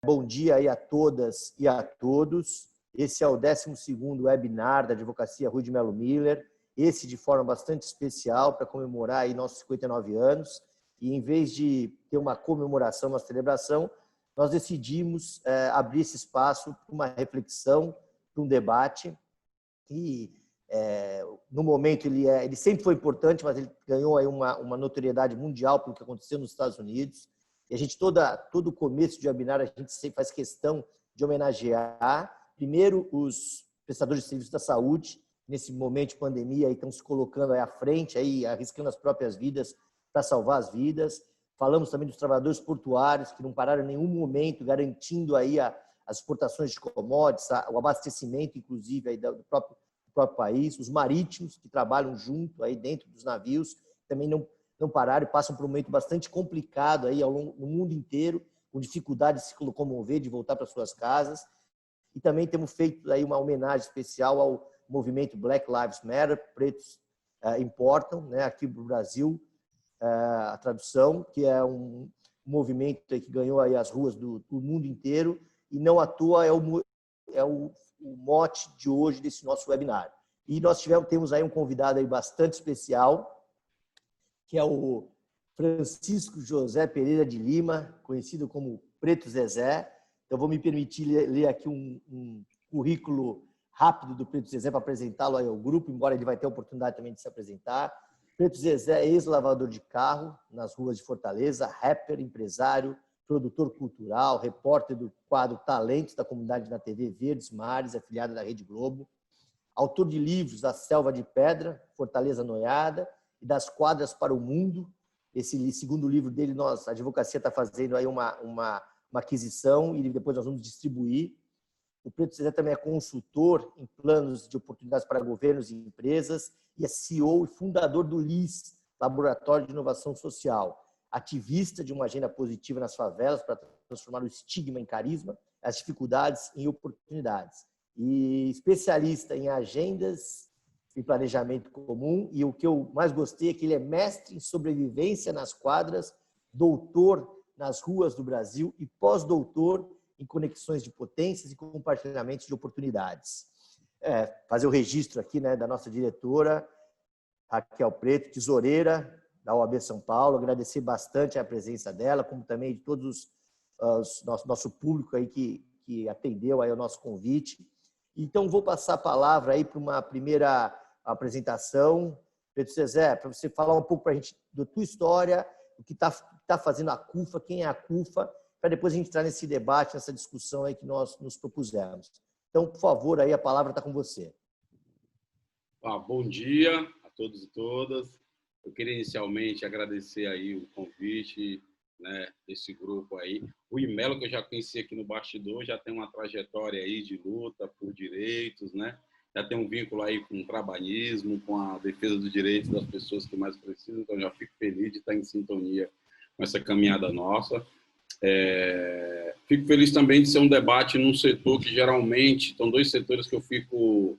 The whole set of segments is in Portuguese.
Bom dia aí a todas e a todos. Esse é o 12º webinar da Advocacia Rui de Melo Miller, esse de forma bastante especial para comemorar aí nossos 59 anos. E em vez de ter uma comemoração, uma celebração, nós decidimos abrir esse espaço para uma reflexão, para um debate. E no momento ele sempre foi importante, mas ele ganhou aí uma notoriedade mundial pelo que aconteceu nos Estados Unidos. E a gente, todo começo de webinar, a gente sempre faz questão de homenagear, primeiro, os prestadores de serviços da saúde, nesse momento de pandemia, aí, estão se colocando aí à frente, aí, arriscando as próprias vidas para salvar as vidas. Falamos também dos trabalhadores portuários, que não pararam em nenhum momento, garantindo aí as exportações de commodities, o abastecimento, inclusive, aí do próprio país. Os marítimos, que trabalham junto aí dentro dos navios, também não pararam e passam por um momento bastante complicado aí no mundo inteiro, com dificuldade de se locomover, de voltar para suas casas. E também temos feito aí uma homenagem especial ao movimento Black Lives Matter, Pretos Importam, né, aqui no Brasil, a tradução, que é um movimento que ganhou aí as ruas do mundo inteiro, e não à toa é o mote de hoje desse nosso webinar. E nós temos aí um convidado aí bastante especial, que é o Francisco José Pereira de Lima, conhecido como Preto Zezé. Então, vou me permitir ler aqui um currículo rápido do Preto Zezé para apresentá-lo aí ao grupo, embora ele vai ter a oportunidade também de se apresentar. Preto Zezé é ex-lavador de carro nas ruas de Fortaleza, rapper, empresário, produtor cultural, repórter do quadro Talentos da Comunidade na TV Verdes Mares, afiliada da Rede Globo, autor de livros A Selva de Pedra, Fortaleza Noiada, e Das Quadras para o Mundo. Esse segundo livro dele, a advocacia está fazendo aí uma aquisição e depois nós vamos distribuir. O Preto Zezé também é consultor em planos de oportunidades para governos e empresas e é CEO e fundador do LIS, Laboratório de Inovação Social, ativista de uma agenda positiva nas favelas para transformar o estigma em carisma, as dificuldades em oportunidades. E especialista em agendas e planejamento comum, e o que eu mais gostei é que ele é mestre em sobrevivência nas quadras, doutor nas ruas do Brasil e pós-doutor em conexões de potências e compartilhamentos de oportunidades. Fazer o registro aqui, né, da nossa diretora, Raquel Preto, tesoureira da OAB São Paulo, agradecer bastante a presença dela, como também de todos nosso público aí que atendeu aí ao nosso convite. Então, vou passar a palavra aí para uma primeira apresentação. Preto Zezé, para você falar um pouco para a gente da tua história, o que está fazendo a CUFA, quem é a CUFA, para depois a gente entrar nesse debate, nessa discussão aí que nós nos propusemos. Então, por favor, aí a palavra está com você. Bom dia a todos e todas. Eu queria inicialmente agradecer aí o convite, né, desse grupo aí. O Imelo, que eu já conheci aqui no bastidor, já tem uma trajetória aí de luta por direitos, né? Já tem um vínculo aí com o trabalhismo, com a defesa dos direitos das pessoas que mais precisam, então já fico feliz de estar em sintonia com essa caminhada nossa. Fico feliz também de ser um debate num setor que geralmente, são dois setores que eu fico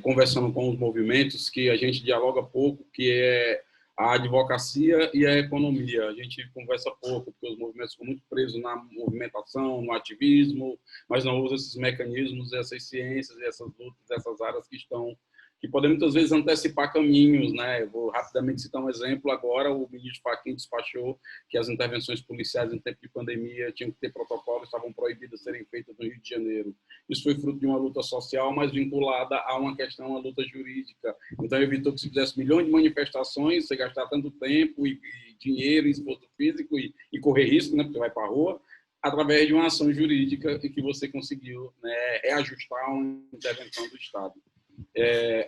conversando com os movimentos, que a gente dialoga pouco, que é a advocacia e a economia. A gente conversa pouco, porque os movimentos ficam muito presos na movimentação, no ativismo, mas não usam esses mecanismos, essas ciências e essas lutas, essas áreas que podem muitas vezes antecipar caminhos, né? Eu vou rapidamente citar um exemplo. Agora, o ministro Fachin despachou que as intervenções policiais em tempo de pandemia tinham que ter protocolos, estavam proibidas de serem feitas no Rio de Janeiro. Isso foi fruto de uma luta social, mas vinculada a uma questão, uma luta jurídica. Então, evitou que se fizesse milhões de manifestações, você gastar tanto tempo e dinheiro, e esforço físico e correr risco, né? Porque vai para a rua, através de uma ação jurídica e que você conseguiu, né, reajustar uma intervenção do Estado.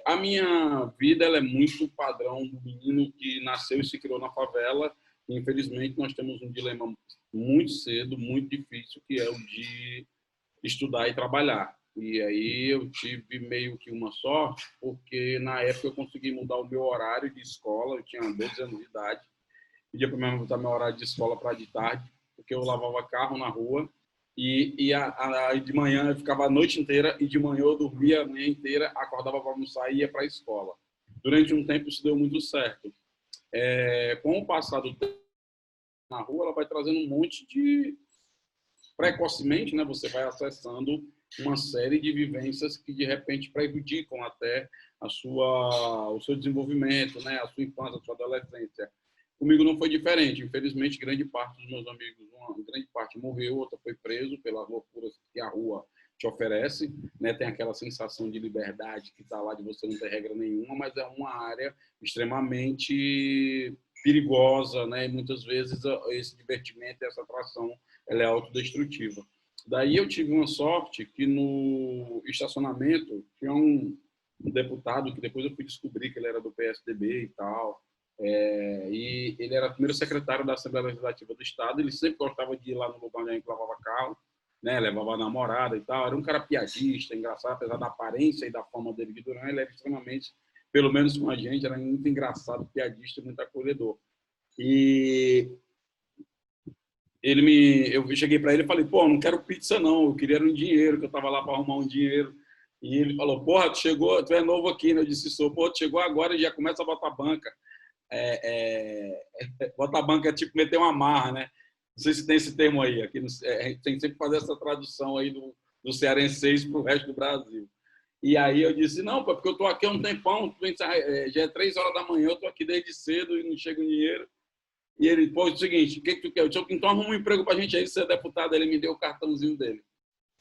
A minha vida ela é muito padrão do menino que nasceu e se criou na favela. E, infelizmente, nós temos um dilema muito cedo, muito difícil, que é o de estudar e trabalhar. E aí eu tive meio que uma sorte, porque na época eu consegui mudar o meu horário de escola, eu tinha 12 anos de idade, pedia para minha mãe botar meu horário de escola para de tarde, porque eu lavava carro na rua, e de manhã eu ficava a noite inteira, e de manhã eu dormia a manhã inteira, acordava para almoçar e ia para a escola. Durante um tempo isso deu muito certo. Com o passar do tempo na rua, ela vai trazendo um monte de precocemente, né, você vai acessando uma série de vivências que, de repente, prejudicam até o seu desenvolvimento, né, a sua infância, a sua adolescência. Comigo não foi diferente. Infelizmente, grande parte dos meus amigos, uma grande parte morreu, outra foi preso pelas loucuras que a rua te oferece, né? Tem aquela sensação de liberdade que está lá, de você não ter regra nenhuma, mas é uma área extremamente perigosa, né? E muitas vezes esse divertimento, essa atração, ela é autodestrutiva. Daí eu tive uma sorte que no estacionamento tinha um deputado que depois eu fui descobrir que ele era do PSDB e tal, e ele era o primeiro secretário da Assembleia Legislativa do Estado. Ele sempre gostava de ir lá no lugar onde a gente lavava carro, né, levava a namorada e tal. Era um cara piadista, engraçado, apesar da aparência e da fama dele de Durão, ele era extremamente, pelo menos com a gente, era muito engraçado, piadista, muito acolhedor. E eu cheguei para ele e falei, pô, não quero pizza não, eu queria um dinheiro, que eu estava lá para arrumar um dinheiro. E ele falou, porra, tu é novo aqui, né? Eu disse, sou. Pô, tu chegou agora e já começa a botar banca. Botar banca é tipo meter uma marra, né? Não sei se tem esse termo aí. Aqui a gente tem que sempre fazer essa tradução aí do cearense para o resto do Brasil. E aí eu disse, não, porque eu estou aqui há um tempão, já é 3 horas da manhã, eu estou aqui desde cedo e não chega o dinheiro. E ele, pô, é o seguinte, o que tu quer? Eu disse, então arruma um emprego para a gente aí, se você é deputado. Ele me deu o cartãozinho dele.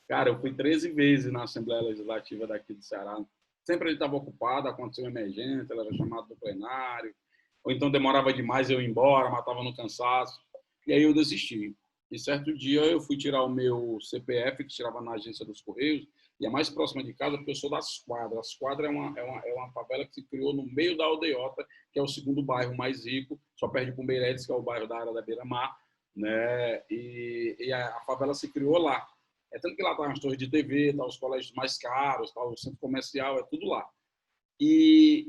Cara, eu fui 13 vezes na Assembleia Legislativa daqui do Ceará. Sempre ele estava ocupado, aconteceu uma emergência, ele era chamado do plenário, ou então demorava demais eu ir embora, matava no cansaço. E aí eu desisti. E certo dia eu fui tirar o meu CPF, que tirava na agência dos Correios, e é mais próxima de casa, porque eu sou das Quadras. As Quadras é uma favela que se criou no meio da Aldeota, que é o segundo bairro mais rico, só perde para o Meireles, que é o bairro da área da Beira-Mar, né? E a favela se criou lá. Tanto que lá tá as torres de TV, tá os colégios mais caros, tá o centro comercial, é tudo lá. E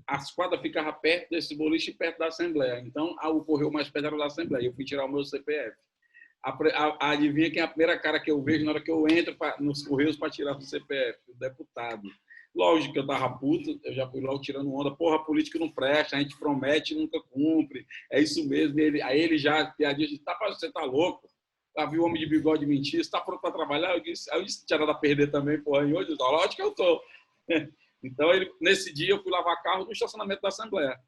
as quadras ficavam perto desse boliche, perto da Assembleia. Então, o correio mais perto era da Assembleia. Eu fui tirar o meu CPF. Adivinha quem é a primeira cara que eu vejo na hora que eu entro nos correios para tirar o CPF? O deputado. Lógico que eu tava puto, eu já fui logo tirando onda. Porra, a política não presta, a gente promete e nunca cumpre. É isso mesmo. Aí ele já, piadinha, disse, você tá louco? Viu o homem de bigode mentir, você está pronto para trabalhar? Eu disse, tinha nada a perder também, porra. E hoje, lógico que eu tô. Então, nesse dia, eu fui lavar carro no estacionamento da Assembleia.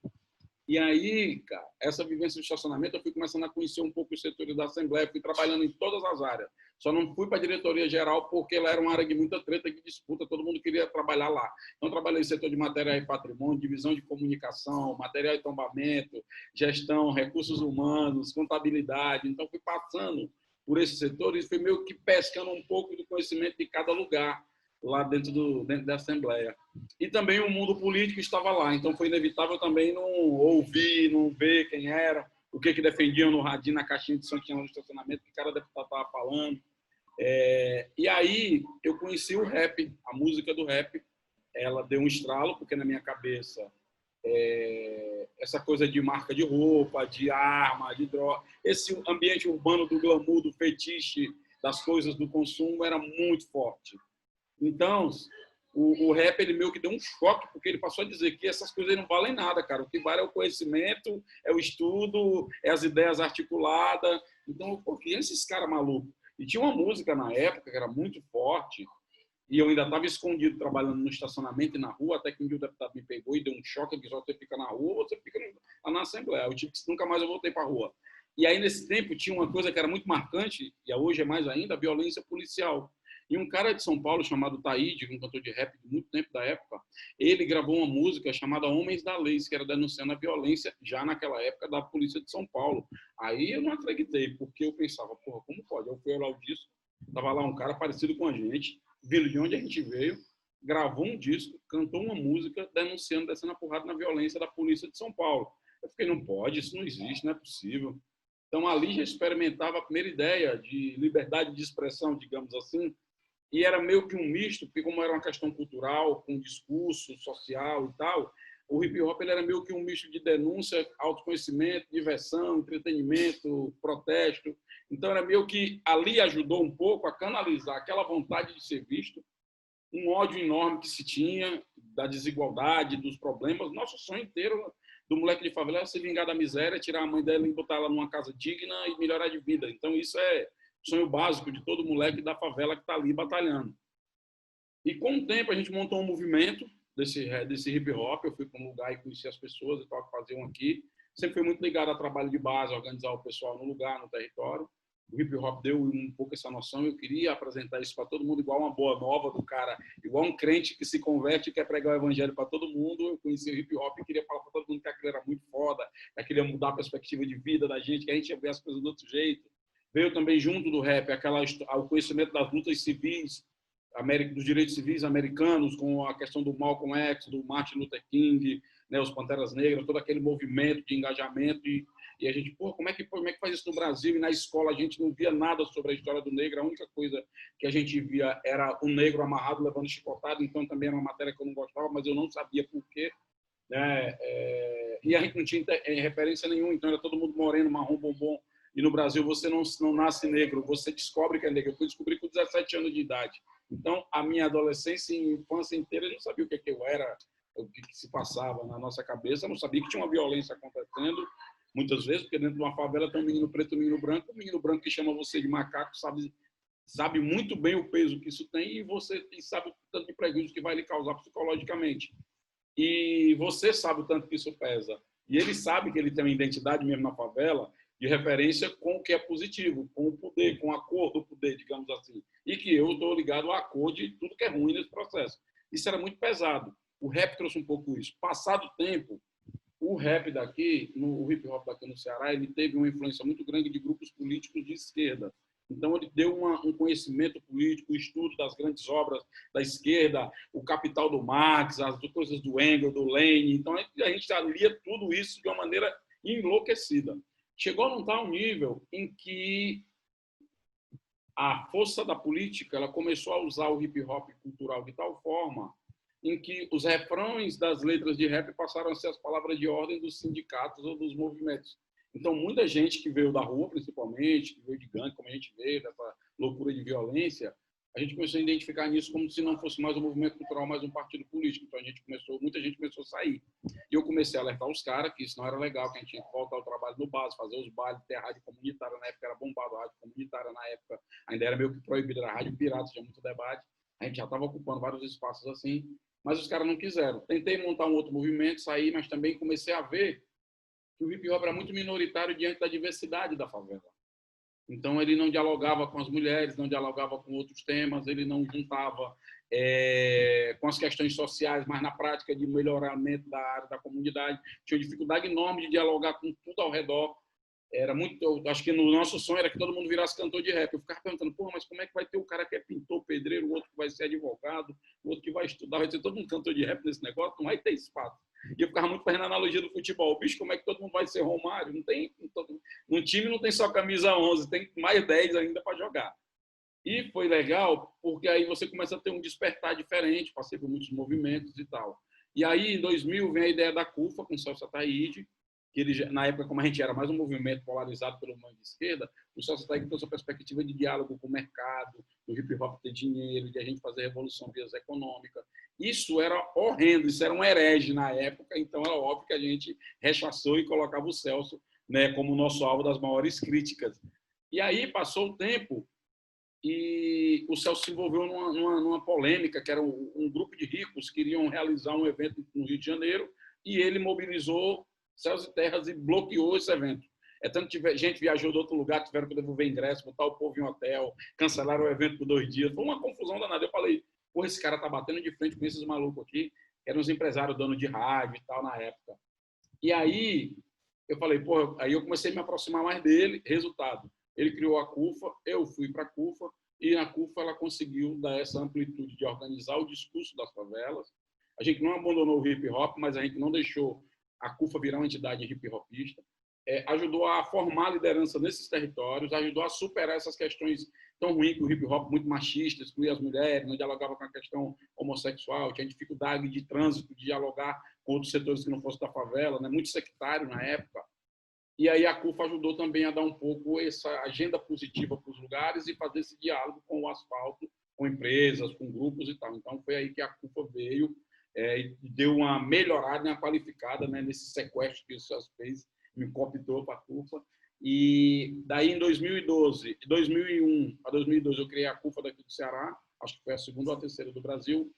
E aí, cara, essa vivência do estacionamento, eu fui começando a conhecer um pouco os setores da Assembleia, fui trabalhando em todas as áreas. Só não fui para a diretoria geral porque ela era uma área de muita treta, de disputa, todo mundo queria trabalhar lá. Então, trabalhei no setor de material e patrimônio, divisão de comunicação, material e tombamento, gestão, recursos humanos, contabilidade. Então, fui passando por esses setores e fui meio que pescando um pouco do conhecimento de cada lugar lá dentro da Assembleia. E também o mundo político estava lá, então foi inevitável também não ouvir, não ver quem era, o que defendiam no radinho, na caixinha de som que tinha no estacionamento, que cada deputado estava falando. E aí eu conheci o rap, a música do rap, ela deu um estralo, porque na minha cabeça essa coisa de marca de roupa, de arma, de droga, esse ambiente urbano do glamour, do fetiche, das coisas do consumo era muito forte. Então, o rap, ele meio que deu um choque, porque ele passou a dizer que essas coisas não valem nada, cara. O que vale é o conhecimento, é o estudo, é as ideias articuladas. Então, pô, quem é esses caras malucos? E tinha uma música na época que era muito forte, e eu ainda estava escondido trabalhando no estacionamento e na rua, até que um dia o deputado me pegou e deu um choque, que só você fica na rua ou você fica lá na Assembleia. Eu tive que nunca mais eu voltei para a rua. E aí, nesse tempo, tinha uma coisa que era muito marcante, e hoje é mais ainda, a violência policial. E um cara de São Paulo chamado Taíde, um cantor de rap de muito tempo da época, ele gravou uma música chamada Homens da Lei, que era denunciando a violência já naquela época da polícia de São Paulo. Aí eu não acreditei, porque eu pensava, porra, como pode? Eu fui olhar o disco, tava lá um cara parecido com a gente, vindo de onde a gente veio, gravou um disco, cantou uma música denunciando, descendo a porrada na violência da polícia de São Paulo. Eu fiquei, não pode, isso não existe, não é possível. Então ali já experimentava a primeira ideia de liberdade de expressão, digamos assim, e era meio que um misto, porque como era uma questão cultural, com discurso social e tal, o hip-hop ele era meio que um misto de denúncia, autoconhecimento, diversão, entretenimento, protesto. Então, era meio que ali ajudou um pouco a canalizar aquela vontade de ser visto, um ódio enorme que se tinha da desigualdade, dos problemas. Nosso sonho inteiro do moleque de favela se vingar da miséria, tirar a mãe dela e botar ela numa casa digna e melhorar de vida. Então, isso é o sonho básico de todo moleque da favela que está ali batalhando. E com o tempo, a gente montou um movimento desse hip hop. Eu fui para um lugar e conheci as pessoas e tal, que faziam aqui. Sempre fui muito ligado ao trabalho de base, organizar o pessoal no lugar, no território. O hip hop deu um pouco essa noção. Eu queria apresentar isso para todo mundo, igual uma boa nova do cara, igual um crente que se converte e quer pregar o evangelho para todo mundo. Eu conheci o hip hop e queria falar para todo mundo que aquilo era muito foda, que aquilo ia mudar a perspectiva de vida da gente, que a gente ia ver as coisas do outro jeito. Veio também junto do rap o conhecimento das lutas civis, dos direitos civis americanos, com a questão do Malcolm X, do Martin Luther King, né, os Panteras Negras, todo aquele movimento de engajamento. E a gente, pô, como é que faz isso no Brasil? E na escola a gente não via nada sobre a história do negro. A única coisa que a gente via era o negro amarrado, levando chicotado. Então também era uma matéria que eu não gostava, mas eu não sabia por quê. Né? E a gente não tinha referência nenhuma. Então era todo mundo moreno, marrom, bombom. E no Brasil você não nasce negro, você descobre que é negro. Eu fui descobrir com 17 anos de idade. Então, a minha adolescência e infância inteira, eu não sabia o que eu era, o que se passava na nossa cabeça. Eu não sabia que tinha uma violência acontecendo, muitas vezes, porque dentro de uma favela tem um menino preto e um menino branco. O menino branco que chama você de macaco sabe muito bem o peso que isso tem e você sabe o tanto de prejuízo que vai lhe causar psicologicamente. E você sabe o tanto que isso pesa. E ele sabe que ele tem uma identidade mesmo na favela, de referência com o que é positivo, com o poder, com a cor do poder, digamos assim. E que eu estou ligado à cor de tudo que é ruim nesse processo. Isso era muito pesado. O rap trouxe um pouco isso. Passado o tempo, o rap daqui, o hip hop daqui no Ceará, ele teve uma influência muito grande de grupos políticos de esquerda. Então, ele deu um conhecimento político, o estudo das grandes obras da esquerda, o Capital do Marx, as coisas do Engels, do Lenin. Então, a gente lia tudo isso de uma maneira enlouquecida. Chegou a um tal nível em que a força da política ela começou a usar o hip hop cultural de tal forma em que os refrões das letras de rap passaram a ser as palavras de ordem dos sindicatos ou dos movimentos. Então, muita gente que veio da rua, principalmente, que veio de gangue, como a gente veio, dessa loucura de violência, a gente começou a identificar nisso como se não fosse mais um movimento cultural, mais um partido político. Então, muita gente começou a sair. E eu comecei a alertar os caras que isso não era legal, que a gente tinha que voltar ao trabalho no base, fazer os bailes, ter a rádio comunitária. Na época era bombado, a rádio comunitária na época ainda era meio que proibido, era a rádio pirata, tinha muito debate. A gente já estava ocupando vários espaços assim, mas os caras não quiseram. Tentei montar um outro movimento, saí, mas também comecei a ver que o hip hop era muito minoritário diante da diversidade da favela. Então, ele não dialogava com as mulheres, não dialogava com outros temas, ele não juntava com as questões sociais, mas na prática de melhoramento da área da comunidade. Tinha dificuldade enorme de dialogar com tudo ao redor. Era muito, acho que no nosso sonho era que todo mundo virasse cantor de rap. Eu ficava perguntando, porra, mas como é que vai ter o cara que é pintor, pedreiro, o outro que vai ser advogado, o outro que vai estudar, vai ter todo mundo cantor de rap nesse negócio? Não vai ter espaço. E eu ficava muito fazendo a analogia do futebol. Bicho, como é que todo mundo vai ser Romário? Não tem, num time não tem só camisa 11, tem mais 10 ainda para jogar. E foi legal, porque aí você começa a ter um despertar diferente, passei por muitos movimentos e tal. E aí, em 2000, vem a ideia da CUFA, com o Celso Ataíde, que ele, na época, como a gente era mais um movimento polarizado pelo movimento de esquerda, o Celso Ataíde trouxe a perspectiva de diálogo com o mercado, do hip hop ter dinheiro, de a gente fazer revolução via econômica. Isso era horrendo, isso era um herege na época, então era óbvio que a gente rechaçou e colocava o Celso, né, como nosso alvo das maiores críticas. E aí passou o tempo e o Celso se envolveu numa polêmica, que era um grupo de ricos que queriam realizar um evento no Rio de Janeiro, e ele mobilizou Céus e Terras e bloqueou esse evento. Tanto que gente viajou de outro lugar, tiveram que devolver ingresso, botar o povo em hotel, cancelaram o evento por 2 dias. Foi uma confusão danada. Eu falei, porra, esse cara tá batendo de frente com esses malucos aqui, eram uns empresários, donos de rádio e tal na época. E aí, eu falei, pô, aí eu comecei a me aproximar mais dele, resultado. Ele criou a CUFA, eu fui para a CUFA, e na CUFA ela conseguiu dar essa amplitude de organizar o discurso das favelas. A gente não abandonou o hip hop, mas a gente não deixou a CUFA virar uma entidade hip hopista. Ajudou a formar liderança nesses territórios, ajudou a superar essas questões tão ruins que o hip hop muito machista, excluía as mulheres, não dialogava com a questão homossexual, tinha dificuldade de trânsito, de dialogar com outros setores que não fossem da favela, né? Muito sectário na época. E aí a CUFA ajudou também a dar um pouco essa agenda positiva para os lugares e fazer esse diálogo com o asfalto, com empresas, com grupos e tal. Então foi aí que a CUFA veio e deu uma melhorada, uma qualificada, né, nesse sequestro que o Celso fez, me cooptou para a CUFA. E daí, em 2012, 2001 a 2012, eu criei a CUFA daqui do Ceará, acho que foi a segunda ou a terceira do Brasil.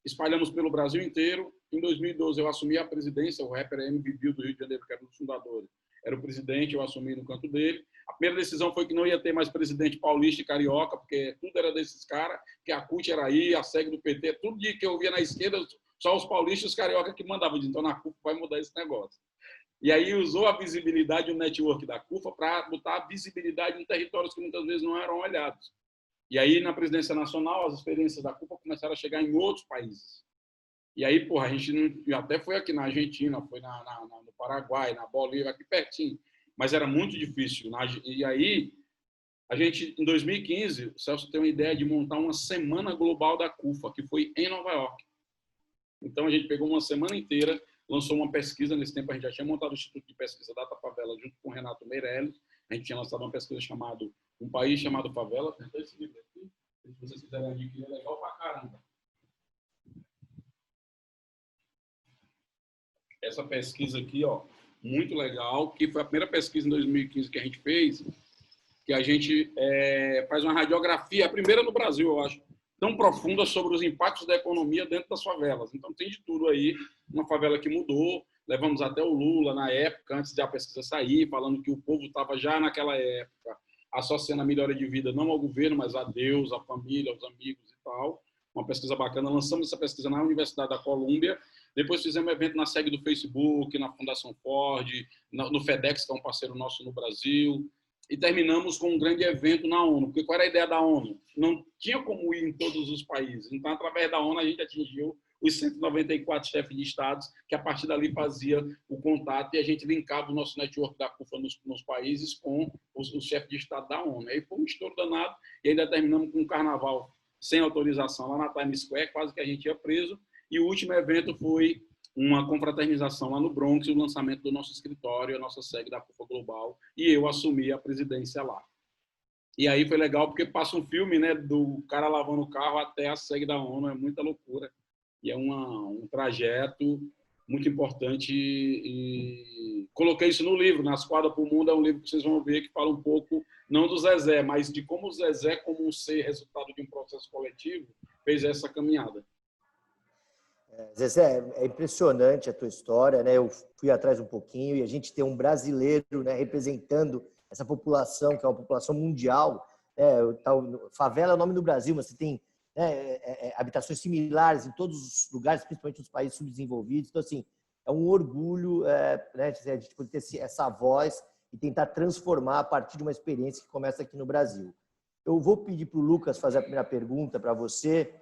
Espalhamos pelo Brasil inteiro. Em 2012, eu assumi a presidência, o rapper MVB do Rio de Janeiro, que era um dos fundadores, era o presidente, eu assumi no canto dele. A primeira decisão foi que não ia ter mais presidente paulista e carioca, porque tudo era desses caras, que a CUT era aí, a SEG do PT, tudo que eu via na esquerda, só os paulistas e os carioca que mandavam. Então, na CUFA vai mudar esse negócio. E aí usou a visibilidade e o network da CUFA para botar a visibilidade em territórios que muitas vezes não eram olhados. E aí, na presidência nacional, as experiências da CUFA começaram a chegar em outros países. E aí, porra, a gente até foi aqui na Argentina, foi no Paraguai, na Bolívia, aqui pertinho. Mas era muito difícil. E aí, a gente, em 2015, o Celso tem uma ideia de montar uma semana global da CUFA, que foi em Nova York. Então, a gente pegou uma semana inteira, lançou uma pesquisa. Nesse tempo, a gente já tinha montado o Instituto de Pesquisa Data Favela junto com o Renato Meirelles. A gente tinha lançado uma pesquisa chamada Um País Chamado Favela. Tem esse livro aqui. Se vocês quiserem adquirir, é legal pra caramba. Essa pesquisa aqui, ó, muito legal, que foi a primeira pesquisa em 2015 que a gente fez, que a gente faz uma radiografia, a primeira no Brasil, eu acho, tão profunda sobre os impactos da economia dentro das favelas. Então, tem de tudo aí. Uma favela que mudou, levamos até o Lula na época, antes da pesquisa sair, falando que o povo estava já naquela época associando a melhora de vida não ao governo, mas a Deus, à família, aos amigos e tal. Uma pesquisa bacana. Lançamos essa pesquisa na Universidade da Colômbia. Depois fizemos um evento na SEG do Facebook, na Fundação Ford, no FedEx, que é um parceiro nosso no Brasil. E terminamos com um grande evento na ONU. Porque qual era a ideia da ONU? Não tinha como ir em todos os países. Então, através da ONU, a gente atingiu os 194 chefes de estados, que a partir dali fazia o contato e a gente linkava o nosso network da CUFA nos países com os chefes de estado da ONU. Aí foi um estouro danado e ainda terminamos com um carnaval sem autorização lá na Times Square, quase que a gente ia preso. E o último evento foi uma confraternização lá no Bronx, o lançamento do nosso escritório, a nossa sede da CUFA Global, e eu assumi a presidência lá. E aí foi legal porque passa um filme, né, do cara lavando o carro até a sede da ONU, é muita loucura. E é um trajeto muito importante e coloquei isso no livro, Na Esquadra para o Mundo, é um livro que vocês vão ver que fala um pouco, não do Zezé, mas de como o Zezé, como um ser resultado de um processo coletivo, fez essa caminhada. Zezé, é impressionante a tua história, né? Eu fui atrás um pouquinho e a gente tem um brasileiro, né, representando essa população, que é uma população mundial. Favela é o nome do Brasil, mas você tem habitações similares em todos os lugares, principalmente nos países subdesenvolvidos. Então, assim, é um orgulho né, de a gente poder ter essa voz e tentar transformar a partir de uma experiência que começa aqui no Brasil. Eu vou pedir para o Lucas fazer a primeira pergunta para você,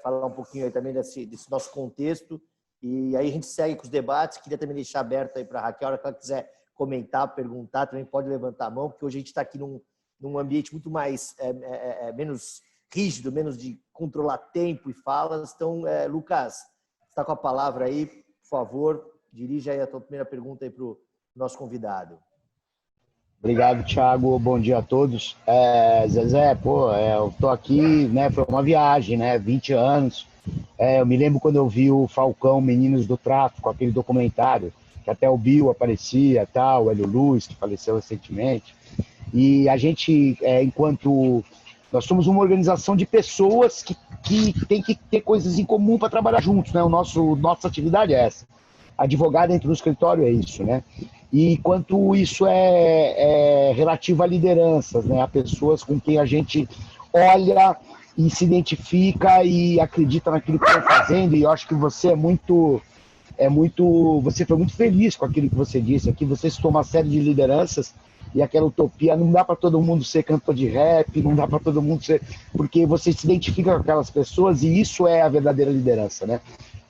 falar um pouquinho aí também desse nosso contexto, e aí a gente segue com os debates. Queria também deixar aberto aí para a Raquel, a hora que ela quiser comentar, perguntar, também pode levantar a mão, porque hoje a gente está aqui num ambiente muito mais, menos rígido, menos de controlar tempo e falas. Então, Lucas, você está com a palavra aí, por favor, dirija aí a tua primeira pergunta aí para o nosso convidado. Obrigado, Thiago. Bom dia a todos. Zezé, eu tô aqui, né? Foi uma viagem, né? 20 anos. Eu me lembro quando eu vi o Falcão, Meninos do Tráfico, aquele documentário, que até o Bill aparecia, tal, o Hélio Luz, que faleceu recentemente. E a gente, enquanto... Nós somos uma organização de pessoas que tem que ter coisas em comum para trabalhar juntos, né? Nossa atividade é essa. Advogado dentro do escritório é isso, né? E quanto isso é relativo a lideranças, né? A pessoas com quem a gente olha e se identifica e acredita naquilo que estão fazendo. E eu acho que você você foi muito feliz com aquilo que você disse aqui. Você citou uma série de lideranças e aquela utopia. Não dá para todo mundo ser cantor de rap, não dá para todo mundo ser... Porque você se identifica com aquelas pessoas e isso é a verdadeira liderança, né?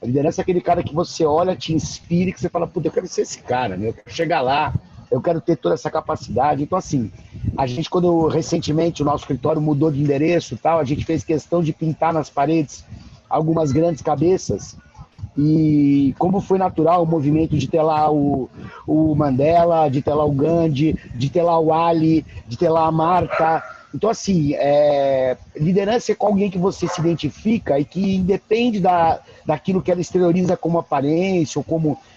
A liderança é aquele cara que você olha, te inspira e que você fala, puta, eu quero ser esse cara, né? Eu quero chegar lá, eu quero ter toda essa capacidade. Então, assim, a gente, quando recentemente o nosso escritório mudou de endereço e tal, a gente fez questão de pintar nas paredes algumas grandes cabeças. E como foi natural o movimento de ter lá o Mandela, de ter lá o Gandhi, de ter lá o Ali, de ter lá a Marta, Então, assim, liderança é com alguém que você se identifica e que independe daquilo que ela exterioriza como aparência,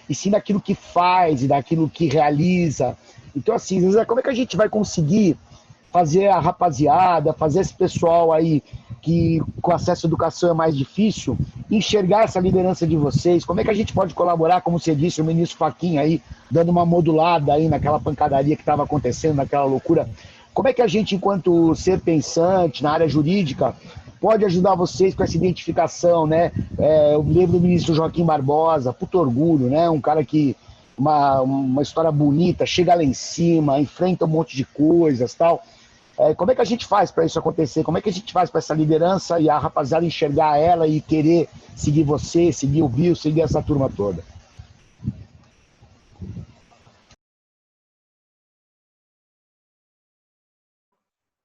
e sim daquilo que faz e daquilo que realiza. Então, assim, Zezé, como é que a gente vai conseguir fazer a rapaziada, fazer esse pessoal aí que com acesso à educação é mais difícil, enxergar essa liderança de vocês? Como é que a gente pode colaborar, como você disse, o ministro Fachin aí, dando uma modulada aí naquela pancadaria que estava acontecendo, naquela loucura? Como é que a gente, enquanto ser pensante na área jurídica, pode ajudar vocês com essa identificação, né? Eu me lembro do ministro Joaquim Barbosa, puto orgulho, né? Um cara que uma história bonita, chega lá em cima, enfrenta um monte de coisas, tal. Como é que a gente faz para isso acontecer? Como é que a gente faz para essa liderança e a rapaziada enxergar ela e querer seguir você, seguir o Bill, seguir essa turma toda?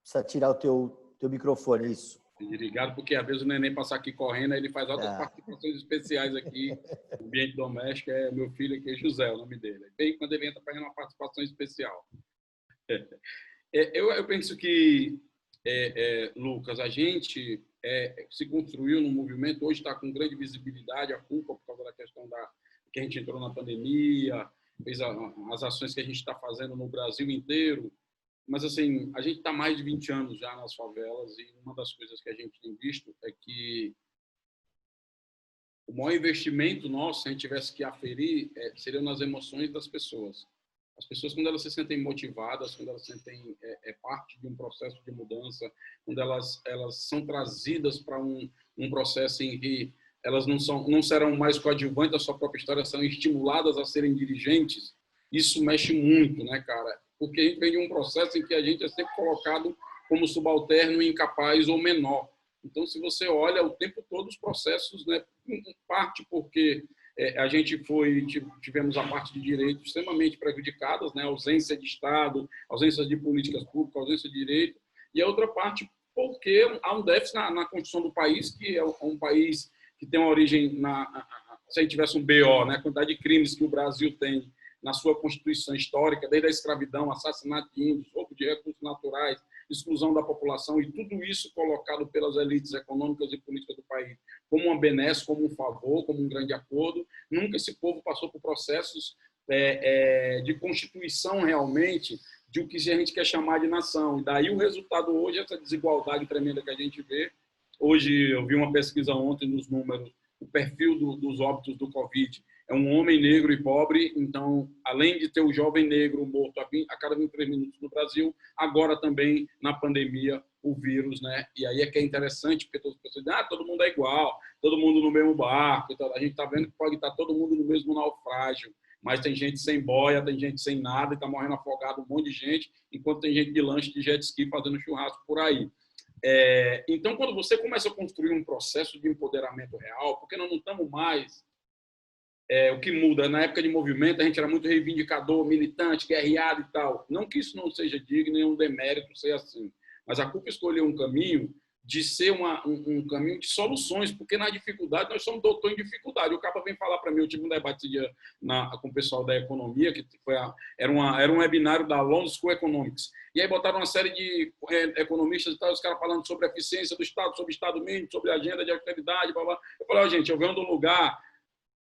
Precisa tirar o teu microfone, isso. Ligado, porque às vezes o neném passa aqui correndo, aí ele faz outras participações especiais aqui no ambiente doméstico. É meu filho aqui, José, o nome dele. Bem quando ele entra fazendo uma participação especial. Eu penso que, Lucas, a gente se construiu num movimento, hoje está com grande visibilidade, a culpa por causa da questão que a gente entrou na pandemia, fez as ações que a gente está fazendo no Brasil inteiro. Mas, assim, a gente está mais de 20 anos já nas favelas e uma das coisas que a gente tem visto é que o maior investimento nosso, se a gente tivesse que aferir, seria nas emoções das pessoas. As pessoas, quando elas se sentem motivadas, quando elas se sentem parte de um processo de mudança, quando elas são trazidas para um processo em que elas não serão mais coadjuvantes da sua própria história, são estimuladas a serem dirigentes, isso mexe muito, né, cara? Porque a gente vem de um processo em que a gente é sempre colocado como subalterno, incapaz ou menor. Então, se você olha o tempo todo os processos, né, em parte porque a gente tivemos a parte de direitos extremamente prejudicadas, né, ausência de Estado, ausência de políticas públicas, ausência de direito, e a outra parte porque há um déficit na construção do país, que é um país que tem uma origem, se a gente tivesse um BO, né, a quantidade de crimes que o Brasil tem na sua Constituição histórica, desde a escravidão, assassinato de índios, roubo de recursos naturais, exclusão da população, e tudo isso colocado pelas elites econômicas e políticas do país como uma benesse, como um favor, como um grande acordo. Nunca esse povo passou por processos de constituição realmente de o que a gente quer chamar de nação. E daí o resultado hoje, essa desigualdade tremenda que a gente vê. Hoje eu vi uma pesquisa ontem nos números, o perfil dos óbitos do Covid é um homem negro e pobre, então, além de ter o jovem negro morto a cada 23 minutos no Brasil, agora também, na pandemia, o vírus, né? E aí é que é interessante, porque todas as pessoas dizem, todo mundo é igual, todo mundo no mesmo barco, então, a gente está vendo que pode estar todo mundo no mesmo naufrágio, mas tem gente sem boia, tem gente sem nada, e está morrendo afogado um monte de gente, enquanto tem gente de lanche, de jet ski, fazendo churrasco por aí. Então, quando você começa a construir um processo de empoderamento real, porque nós não estamos mais... o que muda, na época de movimento, a gente era muito reivindicador, militante, guerreado e tal. Não que isso não seja digno, nem um demérito ser assim. Mas a CUP escolheu um caminho de ser um caminho de soluções, porque na dificuldade, nós somos doutor em dificuldade. O Capa vem falar para mim, eu tive um debate com o pessoal da economia, que era um webinário da London School Economics, e aí botaram uma série de economistas e tal, os caras falando sobre a eficiência do Estado, sobre o Estado mínimo, sobre a agenda de austeridade, blá, blá. Eu falei, gente, eu venho de um lugar...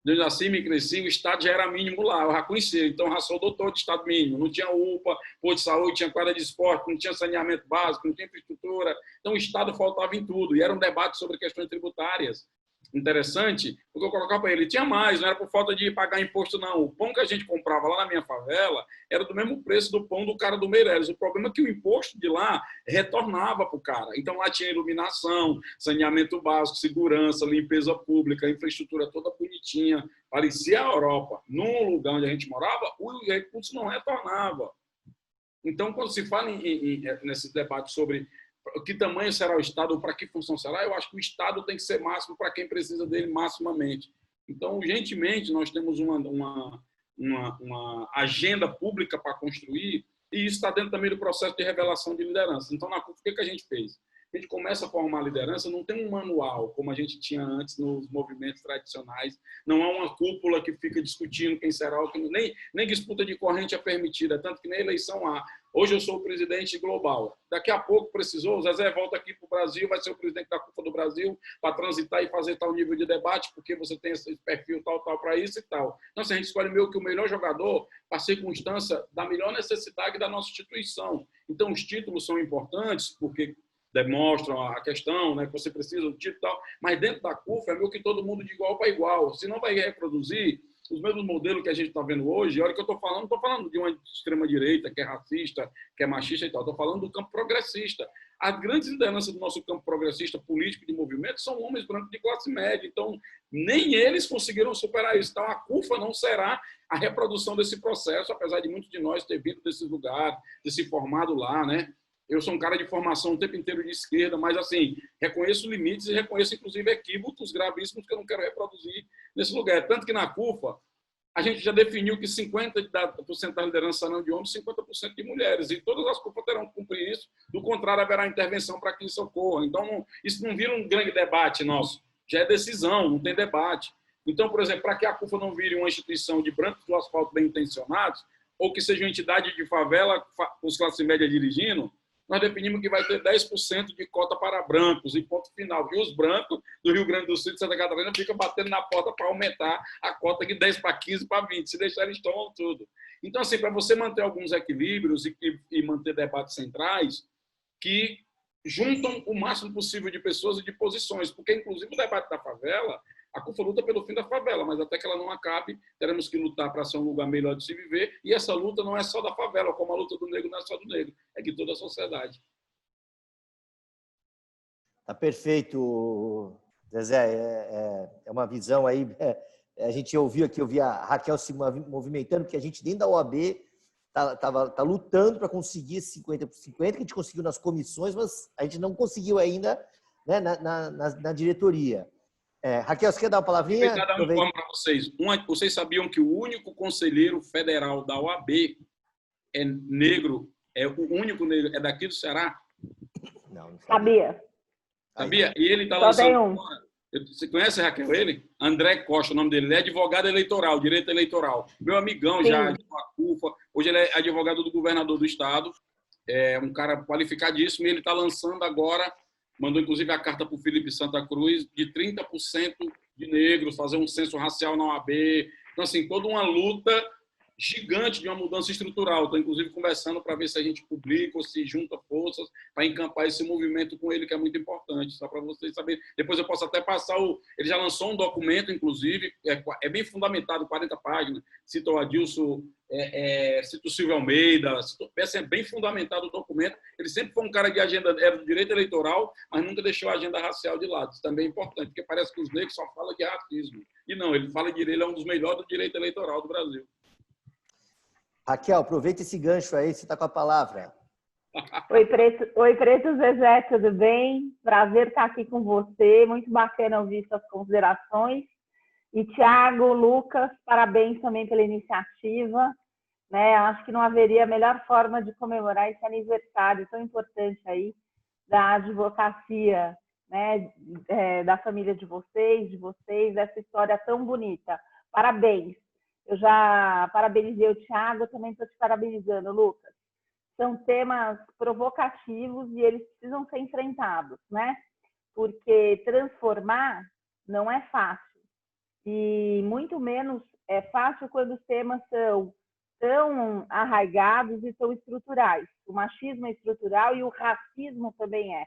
Eu nasci, me cresci, o Estado já era mínimo lá, eu já conhecia, então eu já sou doutor de Estado mínimo, não tinha UPA, posto de saúde, tinha quadra de esporte, não tinha saneamento básico, não tinha infraestrutura, então o Estado faltava em tudo, e era um debate sobre questões tributárias. Interessante, porque eu colocava para ele, tinha mais, não era por falta de pagar imposto, não. O pão que a gente comprava lá na minha favela era do mesmo preço do pão do cara do Meireles. O problema é que o imposto de lá retornava para o cara. Então lá tinha iluminação, saneamento básico, segurança, limpeza pública, infraestrutura toda bonitinha. Parecia a Europa. No lugar onde a gente morava, o recurso não retornava. Então, quando se fala nesse debate sobre que tamanho será o Estado ou para que função será, eu acho que o Estado tem que ser máximo para quem precisa dele maximamente. Então, urgentemente, nós temos uma agenda pública para construir e isso está dentro também do processo de revelação de liderança. Então, na CUF, o que a gente fez? A gente começa a formar liderança, não tem um manual, como a gente tinha antes nos movimentos tradicionais, não há uma cúpula que fica discutindo quem será, nem disputa de corrente é permitida, tanto que na eleição há Hoje eu sou o presidente global. Daqui a pouco precisou, o Zezé volta aqui para o Brasil, vai ser o presidente da CUFA do Brasil para transitar e fazer tal nível de debate, porque você tem esse perfil tal para isso e tal. Então, se a gente escolhe meio que o melhor jogador para a circunstância da melhor necessidade da nossa instituição. Então, os títulos são importantes, porque demonstram a questão, né, que você precisa do título e tal, mas dentro da CUFA é meio que todo mundo de igual para igual. Se não vai reproduzir os mesmos modelos que a gente está vendo hoje, a hora que eu estou falando, não estou falando de uma extrema-direita que é racista, que é machista e tal, estou falando do campo progressista. As grandes lideranças do nosso campo progressista, político de movimento, são homens brancos de classe média, então nem eles conseguiram superar isso. Então a CUFA não será a reprodução desse processo, apesar de muitos de nós ter vindo desses lugares, ter se formado lá, né? Eu sou um cara de formação o tempo inteiro de esquerda, mas, assim, reconheço limites e reconheço, inclusive, equívocos gravíssimos que eu não quero reproduzir nesse lugar. Tanto que, na CUFA, a gente já definiu que 50% da liderança serão de homens, 50% de mulheres. E todas as CUFAs terão que cumprir isso. Do contrário, haverá intervenção para quem socorra. Então, isso não vira um grande debate nosso. Já é decisão, não tem debate. Então, por exemplo, para que a CUFA não vire uma instituição de brancos do asfalto bem intencionados, ou que seja uma entidade de favela com os classe média dirigindo, nós definimos que vai ter 10% de cota para brancos, e ponto final. E os brancos do Rio Grande do Sul e de Santa Catarina ficam batendo na porta para aumentar a cota de 10 para 15 para 20. Se deixar, eles tomam tudo. Então, assim, para você manter alguns equilíbrios e manter debates centrais que juntam o máximo possível de pessoas e de posições, porque, inclusive, o debate da favela, a CUFA luta pelo fim da favela, mas até que ela não acabe, teremos que lutar para ser um lugar melhor de se viver, e essa luta não é só da favela, como a luta do negro não é só do negro, é de toda a sociedade. Tá perfeito, Zezé. É uma visão aí. A gente ouviu aqui, eu vi a Raquel se movimentando, porque a gente dentro da OAB tá lutando para conseguir esse 50 por 50, que a gente conseguiu nas comissões, mas a gente não conseguiu ainda, né, na diretoria. Raquel, você quer dar uma palavrinha? Vou dar uma forma para vocês. Vocês sabiam que o único conselheiro federal da OAB é negro? É o único negro? É daqui do Ceará? Não sabia. Sabia? E ele está lançando... Você conhece, Raquel, ele? André Costa, o nome dele. Ele é advogado eleitoral, direito eleitoral. Meu amigão já, de uma CUFA. Hoje ele é advogado do governador do estado. É um cara qualificadíssimo. E ele está lançando agora, mandou inclusive a carta para o Felipe Santa Cruz, de 30% de negros, fazer um censo racial na OAB. Então, assim, toda uma luta gigante de uma mudança estrutural. Estou, inclusive, conversando para ver se a gente publica ou se junta forças para encampar esse movimento com ele, que é muito importante, só para vocês saberem. Depois eu posso até passar Ele já lançou um documento, inclusive, é bem fundamentado, 40 páginas, cita o Adilson, cita o Silvio Almeida, é bem fundamentado o documento. Ele sempre foi um cara de agenda, era do direito eleitoral, mas nunca deixou a agenda racial de lado. Isso também é importante, porque parece que os negros só falam de racismo. E não, ele fala de ele é um dos melhores do direito eleitoral do Brasil. Raquel, aproveita esse gancho aí, você está com a palavra. Oi, Preto Zezé, tudo bem? Prazer estar aqui com você, muito bacana ouvir suas considerações. E Tiago, Lucas, parabéns também pela iniciativa. Né? Acho que não haveria melhor forma de comemorar esse aniversário tão importante aí da advocacia, né? Da família de vocês, essa história tão bonita. Parabéns. Eu já parabenizei o Thiago, também estou te parabenizando, Lucas. São temas provocativos e eles precisam ser enfrentados, né? Porque transformar não é fácil. E muito menos é fácil quando os temas são tão arraigados e tão estruturais. O machismo é estrutural e o racismo também é.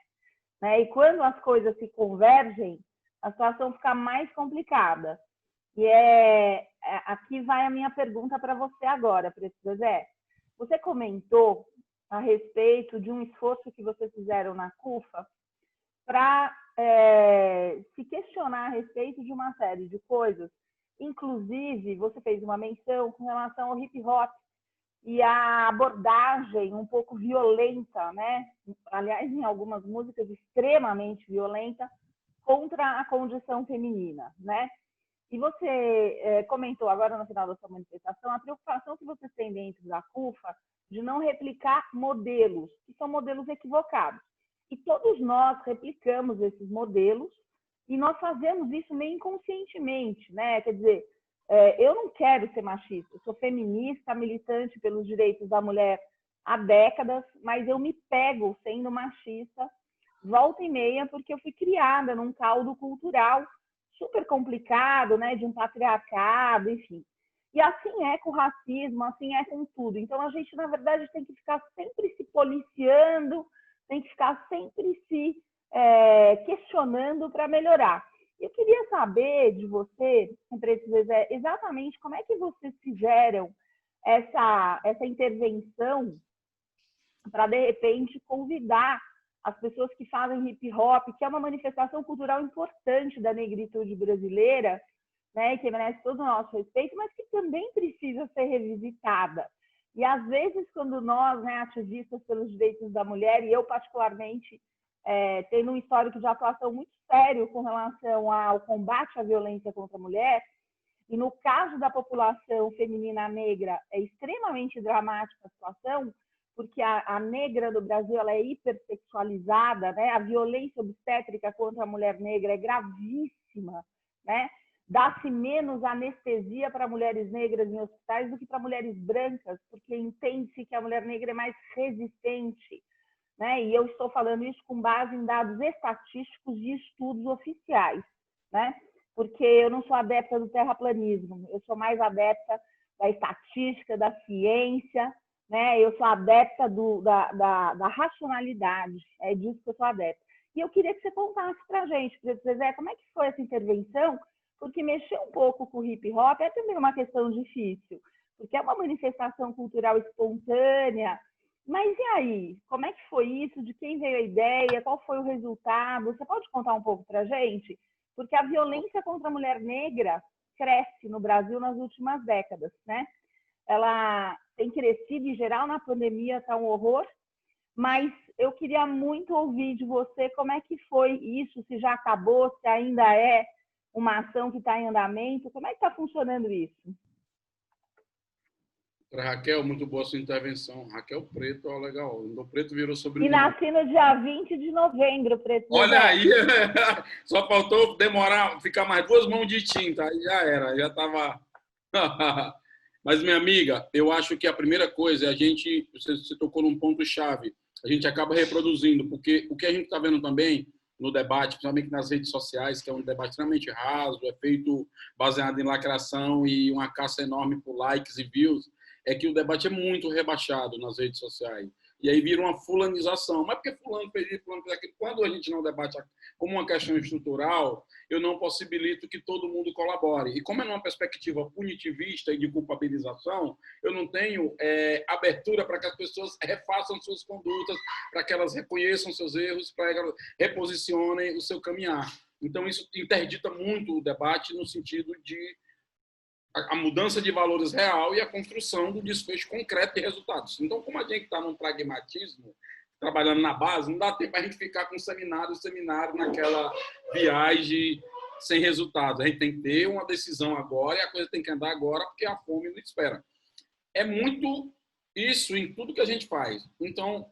Né? E quando as coisas se convergem, a situação fica mais complicada. E aqui vai a minha pergunta para você agora, Preto Zezé. Você comentou a respeito de um esforço que vocês fizeram na CUFA para se questionar a respeito de uma série de coisas. Inclusive, você fez uma menção com relação ao hip hop e a abordagem um pouco violenta, né? Aliás, em algumas músicas extremamente violenta contra a condição feminina, né? E você comentou agora no final da sua manifestação a preocupação que vocês têm dentro da CUFA de não replicar modelos, que são modelos equivocados. E todos nós replicamos esses modelos e nós fazemos isso meio inconscientemente, né? Quer dizer, eu não quero ser machista, eu sou feminista, militante pelos direitos da mulher há décadas, mas eu me pego sendo machista volta e meia, porque eu fui criada num caldo cultural super complicado, né, de um patriarcado, enfim. E assim é com o racismo, assim é com tudo. Então, a gente, na verdade, tem que ficar sempre se policiando, tem que ficar sempre se questionando para melhorar. Eu queria saber de você, exatamente como é que vocês fizeram essa intervenção para, de repente, convidar as pessoas que fazem hip hop, que é uma manifestação cultural importante da negritude brasileira, né, que merece todo o nosso respeito, mas que também precisa ser revisitada. E, às vezes, quando nós, né, ativistas pelos direitos da mulher, e eu, particularmente, tendo um histórico de atuação muito sério com relação ao combate à violência contra a mulher, e no caso da população feminina negra, é extremamente dramática a situação, porque a negra do Brasil ela é hipersexualizada, né? A violência obstétrica contra a mulher negra é gravíssima, né? Dá-se menos anestesia para mulheres negras em hospitais do que para mulheres brancas, porque entende-se que a mulher negra é mais resistente, né? E eu estou falando isso com base em dados estatísticos de estudos oficiais, né? Porque eu não sou adepta do terraplanismo, eu sou mais adepta da estatística, da ciência, né? Eu sou adepta da racionalidade, é disso que eu sou adepta. E eu queria que você contasse para a gente, Zezé, como é que foi essa intervenção, porque mexer um pouco com o hip hop é também uma questão difícil, porque é uma manifestação cultural espontânea, mas e aí? Como é que foi isso? De quem veio a ideia? Qual foi o resultado? Você pode contar um pouco para a gente? Porque a violência contra a mulher negra cresce no Brasil nas últimas décadas, né? Ela tem crescido, em geral, na pandemia está um horror, mas eu queria muito ouvir de você como é que foi isso, se já acabou, se ainda é uma ação que está em andamento, como é que está funcionando isso? Raquel, muito boa sua intervenção. Raquel Preto, ó, legal. O Preto virou sobrenome. E nasci no dia 20 de novembro, Preto. Olha aí, só faltou demorar, ficar mais 2 mãos de tinta, aí já era, já estava... Mas, minha amiga, eu acho que a primeira coisa é a gente, você tocou num ponto-chave, a gente acaba reproduzindo, porque o que a gente está vendo também no debate, principalmente nas redes sociais, que é um debate extremamente raso, é feito baseado em lacração e uma caça enorme por likes e views, é que o debate é muito rebaixado nas redes sociais. E aí vira uma fulanização. Mas porque fulano fez isso, fulano fez aquilo? Quando a gente não debate como uma questão estrutural, eu não possibilito que todo mundo colabore. E como é numa perspectiva punitivista e de culpabilização, eu não tenho abertura para que as pessoas refaçam suas condutas, para que elas reconheçam seus erros, para que elas reposicionem o seu caminhar. Então, isso interdita muito o debate no sentido de a mudança de valores real e a construção do desfecho concreto de resultados. Então, como a gente está num pragmatismo, trabalhando na base, não dá tempo para a gente ficar com seminário naquela viagem sem resultados. A gente tem que ter uma decisão agora e a coisa tem que andar agora porque a fome não espera. É muito isso em tudo que a gente faz. Então,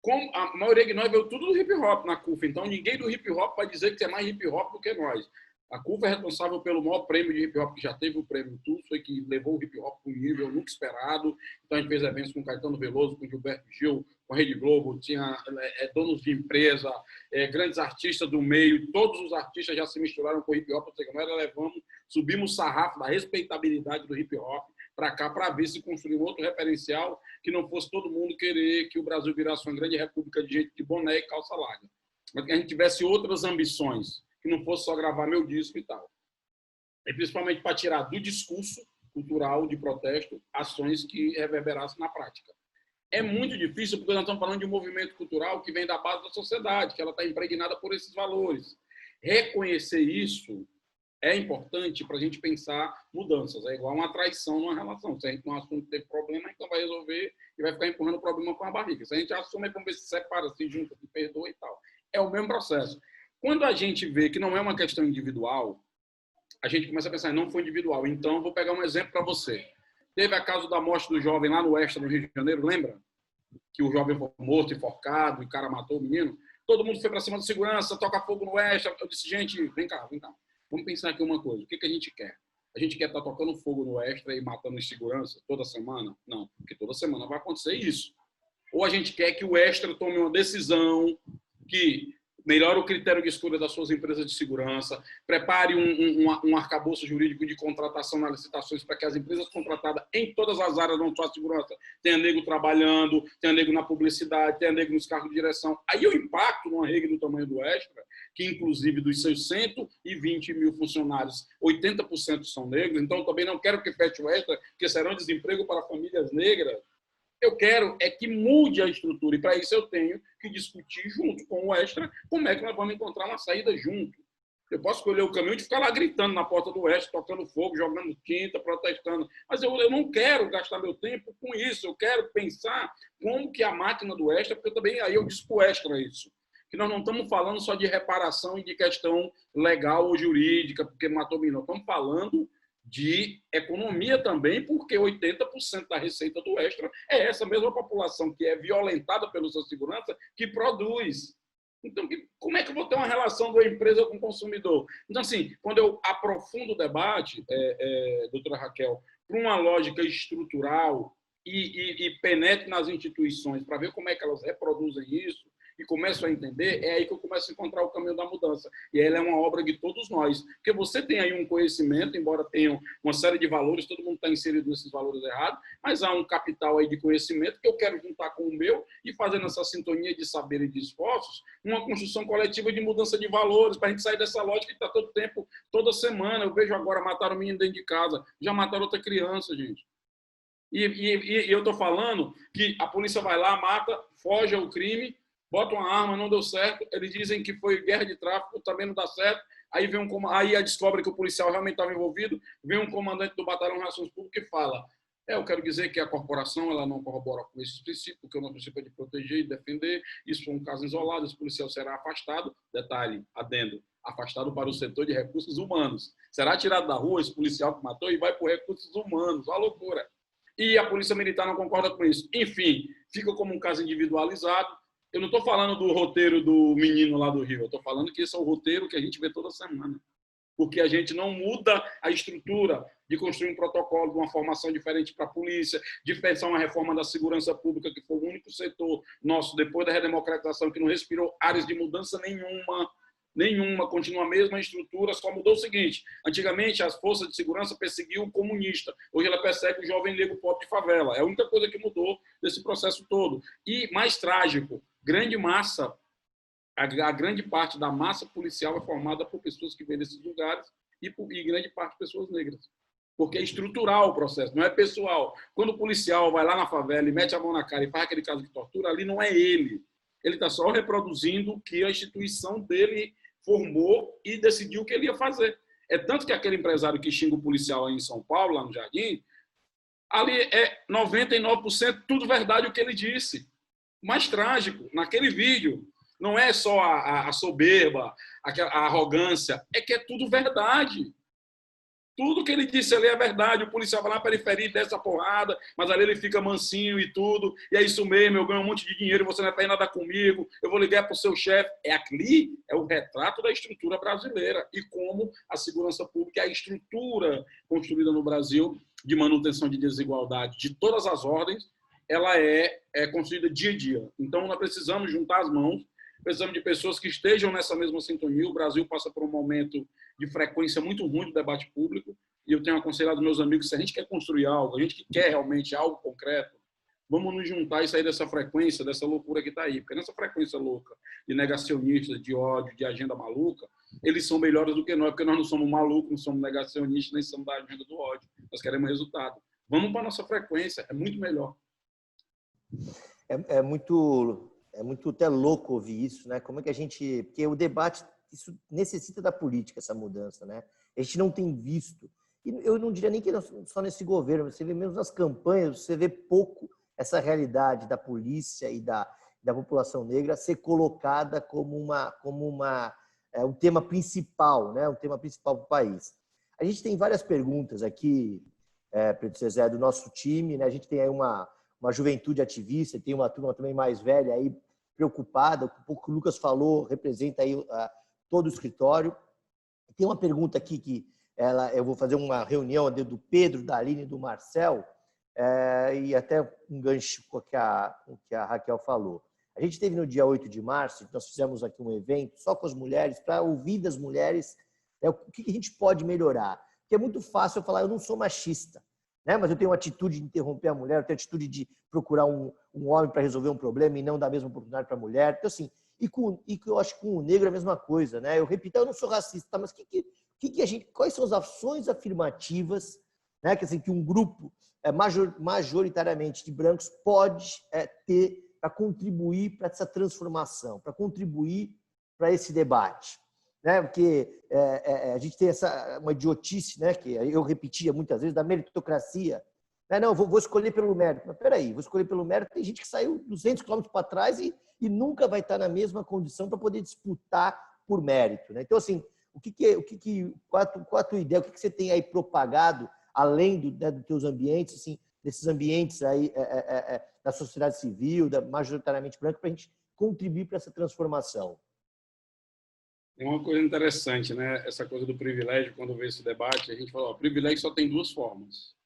como a maioria de nós veio tudo do hip-hop na CUF, então ninguém do hip-hop vai dizer que é mais hip-hop do que nós. A CUF é responsável pelo maior prêmio de hip-hop que já teve, o prêmio Tulsa, que levou o hip-hop para um nível nunca esperado. Então, a gente fez eventos com Caetano Veloso, com Gilberto Gil, com a Rede Globo, tinha donos de empresa, grandes artistas do meio, todos os artistas já se misturaram com o hip-hop, ou seja, nós subimos o sarrafo da respeitabilidade do hip-hop para cá, para ver se construir um outro referencial que não fosse todo mundo querer que o Brasil virasse uma grande república de gente de boné e calça larga. Mas que a gente tivesse outras ambições, que não fosse só gravar meu disco e tal. E principalmente para tirar do discurso cultural de protesto ações que reverberassem na prática. É muito difícil porque nós estamos falando de um movimento cultural que vem da base da sociedade, que ela está impregnada por esses valores. Reconhecer isso é importante para a gente pensar mudanças. É igual uma traição numa relação. Se a gente não assume que teve problema, então vai resolver e vai ficar empurrando o problema com a barriga. Se a gente assume, vamos ver se separa, se junta, se perdoa e tal. É o mesmo processo. Quando a gente vê que não é uma questão individual, a gente começa a pensar, não foi individual. Então, vou pegar um exemplo para você. Teve a causa da morte do jovem lá no Extra, no Rio de Janeiro, lembra? Que o jovem foi morto, enforcado, e o cara matou o menino. Todo mundo foi para cima da segurança, toca fogo no Extra. Eu disse, gente, vem cá. Vamos pensar aqui uma coisa. O que a gente quer? A gente quer estar tocando fogo no Extra e matando insegurança toda semana? Não, porque toda semana vai acontecer isso. Ou a gente quer que o Extra tome uma decisão que melhore o critério de escolha das suas empresas de segurança, prepare um arcabouço jurídico de contratação nas licitações para que as empresas contratadas em todas as áreas não só segurança tenha nego trabalhando, tenha nego na publicidade, tenha nego nos cargos de direção. Aí o impacto numa regra do tamanho do Extra, que inclusive dos seus 120 mil funcionários, 80% são negros, então também não quero que feche o Extra, porque será um desemprego para famílias negras. Eu quero é que mude a estrutura, e para isso eu tenho que discutir junto com o Extra como é que nós vamos encontrar uma saída junto. Eu posso escolher o caminho de ficar lá gritando na porta do Extra, tocando fogo, jogando tinta, protestando, mas eu não quero gastar meu tempo com isso, eu quero pensar como que a máquina do Extra, porque também aí eu disse para o Extra isso, que nós não estamos falando só de reparação e de questão legal ou jurídica, porque matou menino, estamos falando de economia também, porque 80% da receita do Extra é essa mesma população que é violentada pela sua segurança que produz. Então, como é que eu vou ter uma relação da empresa com o consumidor? Então, assim, quando eu aprofundo o debate, doutora Raquel, para uma lógica estrutural e penetre nas instituições para ver como é que elas reproduzem isso, e começo a entender, é aí que eu começo a encontrar o caminho da mudança. E ela é uma obra de todos nós. Porque você tem aí um conhecimento, embora tenha uma série de valores, todo mundo está inserido nesses valores errados, mas há um capital aí de conhecimento que eu quero juntar com o meu e fazer nessa sintonia de saber e de esforços uma construção coletiva de mudança de valores, para a gente sair dessa lógica que está todo tempo, toda semana. Eu vejo agora, mataram um menino dentro de casa, já mataram outra criança, gente. E eu estou falando que a polícia vai lá, mata, foge ao crime, bota uma arma, não deu certo, eles dizem que foi guerra de tráfico, também não dá certo, aí aí descobre que o policial realmente estava envolvido, vem um comandante do Batalhão de Relações Públicas e fala, eu quero dizer que a corporação ela não corrobora com esses princípios, porque o nosso princípio é de proteger e defender, isso foi um caso isolado, esse policial será afastado, detalhe, adendo, afastado para o setor de recursos humanos, será tirado da rua esse policial que matou e vai para recursos humanos, uma loucura. E a polícia militar não concorda com isso. Enfim, fica como um caso individualizado. Eu não estou falando do roteiro do menino lá do Rio, eu estou falando que esse é o roteiro que a gente vê toda semana. Porque a gente não muda a estrutura de construir um protocolo de uma formação diferente para a polícia, de pensar uma reforma da segurança pública, que foi o único setor nosso, depois da redemocratização, que não respirou áreas de mudança nenhuma, continua a mesma estrutura, só mudou o seguinte, antigamente as forças de segurança perseguiam o comunista, hoje ela persegue o jovem negro pobre de favela, é a única coisa que mudou desse processo todo. E mais trágico, grande massa, a grande parte da massa policial é formada por pessoas que vêm desses lugares e grande parte pessoas negras. Porque é estrutural o processo, não é pessoal. Quando o policial vai lá na favela e mete a mão na cara e faz aquele caso de tortura, ali não é ele. Ele está só reproduzindo o que a instituição dele formou e decidiu o que ele ia fazer. É tanto que aquele empresário que xinga o policial aí em São Paulo, lá no Jardim, ali é 99% tudo verdade o que ele disse. O mais trágico, naquele vídeo, não é só a soberba, a arrogância, é que é tudo verdade. Tudo que ele disse ali é verdade. O policial vai lá na periferia e desce a porrada, mas ali ele fica mansinho e tudo. E é isso mesmo, eu ganho um monte de dinheiro, você não vai nada comigo, eu vou ligar para o seu chefe. Ali é o retrato da estrutura brasileira e como a segurança pública é a estrutura construída no Brasil de manutenção de desigualdade de todas as ordens, ela é construída dia a dia. Então, nós precisamos juntar as mãos, precisamos de pessoas que estejam nessa mesma sintonia. O Brasil passa por um momento de frequência muito ruim do debate público, e eu tenho aconselhado meus amigos, se a gente quer construir algo, a gente que quer realmente algo concreto, vamos nos juntar e sair dessa frequência, dessa loucura que está aí, porque nessa frequência louca de negacionistas, de ódio, de agenda maluca, eles são melhores do que nós, porque nós não somos malucos, não somos negacionistas, nem somos da agenda do ódio, nós queremos resultado. Vamos para a nossa frequência, é muito melhor. É muito até louco ouvir isso, né? Como é que a gente... Porque o debate, isso necessita da política, essa mudança, né? A gente não tem visto. E eu não diria nem que só nesse governo, você vê mesmo nas campanhas, você vê pouco essa realidade da polícia e da população negra ser colocada como um tema principal, né? Um tema principal para o país. A gente tem várias perguntas aqui, Pedro Cezé, do nosso time, né? A gente tem aí uma juventude ativista, tem uma turma também mais velha aí preocupada, um pouco que o Lucas falou, representa aí todo o escritório. Tem uma pergunta aqui que eu vou fazer uma reunião do Pedro, da Aline e do Marcel, e até um gancho com o que a Raquel falou. A gente teve no dia 8 de março, nós fizemos aqui um evento só com as mulheres, para ouvir das mulheres, né, o que a gente pode melhorar. Porque é muito fácil eu falar, eu não sou machista, né, mas eu tenho uma atitude de interromper a mulher, eu tenho a atitude de procurar um homem para resolver um problema e não dar a mesma oportunidade para a mulher. Então, assim, e eu acho que com o negro é a mesma coisa, né? Eu repito, eu não sou racista, mas quais são as ações afirmativas, né, que um grupo majoritariamente de brancos pode ter para contribuir para essa transformação, para contribuir para esse debate, né? Porque a gente tem uma idiotice, né? Que eu repetia muitas vezes, da meritocracia. Não, vou escolher pelo mérito. Mas peraí, vou escolher pelo mérito. Tem gente que saiu 200 quilômetros para trás e nunca vai estar na mesma condição para poder disputar por mérito, né? Então, assim, qual a tua ideia? O que você tem aí propagado, além dos teus ambientes, assim, desses ambientes aí da sociedade civil, majoritariamente branca, para a gente contribuir para essa transformação? É uma coisa interessante, né? Essa coisa do privilégio, quando vê esse debate, a gente fala, o privilégio só tem duas formas.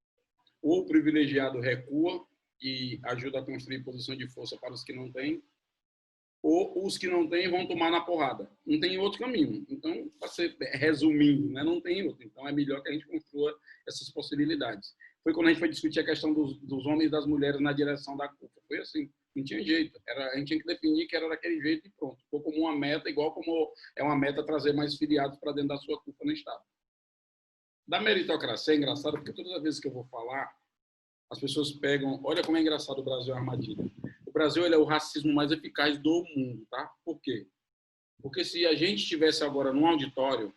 Ou o privilegiado recua e ajuda a construir posição de força para os que não têm, ou os que não têm vão tomar na porrada. Não tem outro caminho. Então, resumindo, né? Não tem outro. Então, é melhor que a gente construa essas possibilidades. Foi quando a gente foi discutir a questão dos homens e das mulheres na direção da CUFA. Foi assim, não tinha jeito. A gente tinha que definir que era daquele jeito e pronto. Ficou como uma meta, igual como é uma meta trazer mais filiados para dentro da sua CUFA no Estado. Da meritocracia é engraçado, porque todas as vezes que eu vou falar, as pessoas pegam... Olha como é engraçado o Brasil, é uma armadilha. O Brasil ele é o racismo mais eficaz do mundo, tá? Por quê? Porque se a gente estivesse agora num auditório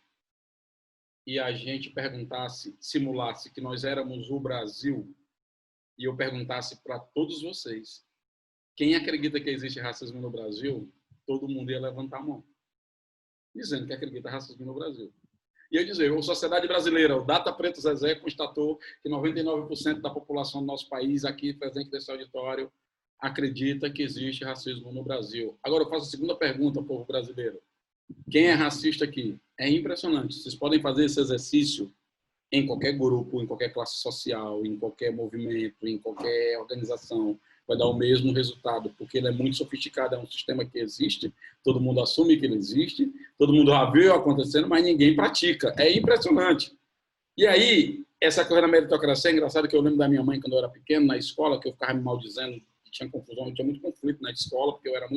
e a gente perguntasse, simulasse que nós éramos o Brasil, e eu perguntasse para todos vocês, quem acredita que existe racismo no Brasil, todo mundo ia levantar a mão, dizendo que acredita racismo no Brasil. E eu dizer, a sociedade brasileira, o Data Preto Zezé constatou que 99% da população do nosso país, aqui presente nesse auditório, acredita que existe racismo no Brasil. Agora eu faço a segunda pergunta, povo brasileiro. Quem é racista aqui? É impressionante. Vocês podem fazer esse exercício em qualquer grupo, em qualquer classe social, em qualquer movimento, em qualquer organização. Vai dar o mesmo resultado, porque ele é muito sofisticado. É um sistema que existe, todo mundo assume que ele existe, todo mundo já viu acontecendo, mas ninguém pratica. É impressionante. E aí, essa coisa da meritocracia é engraçado, que eu lembro da minha mãe, quando eu era pequeno, na escola, que eu ficava me maldizendo, tinha confusão, tinha muito conflito na escola, porque eu era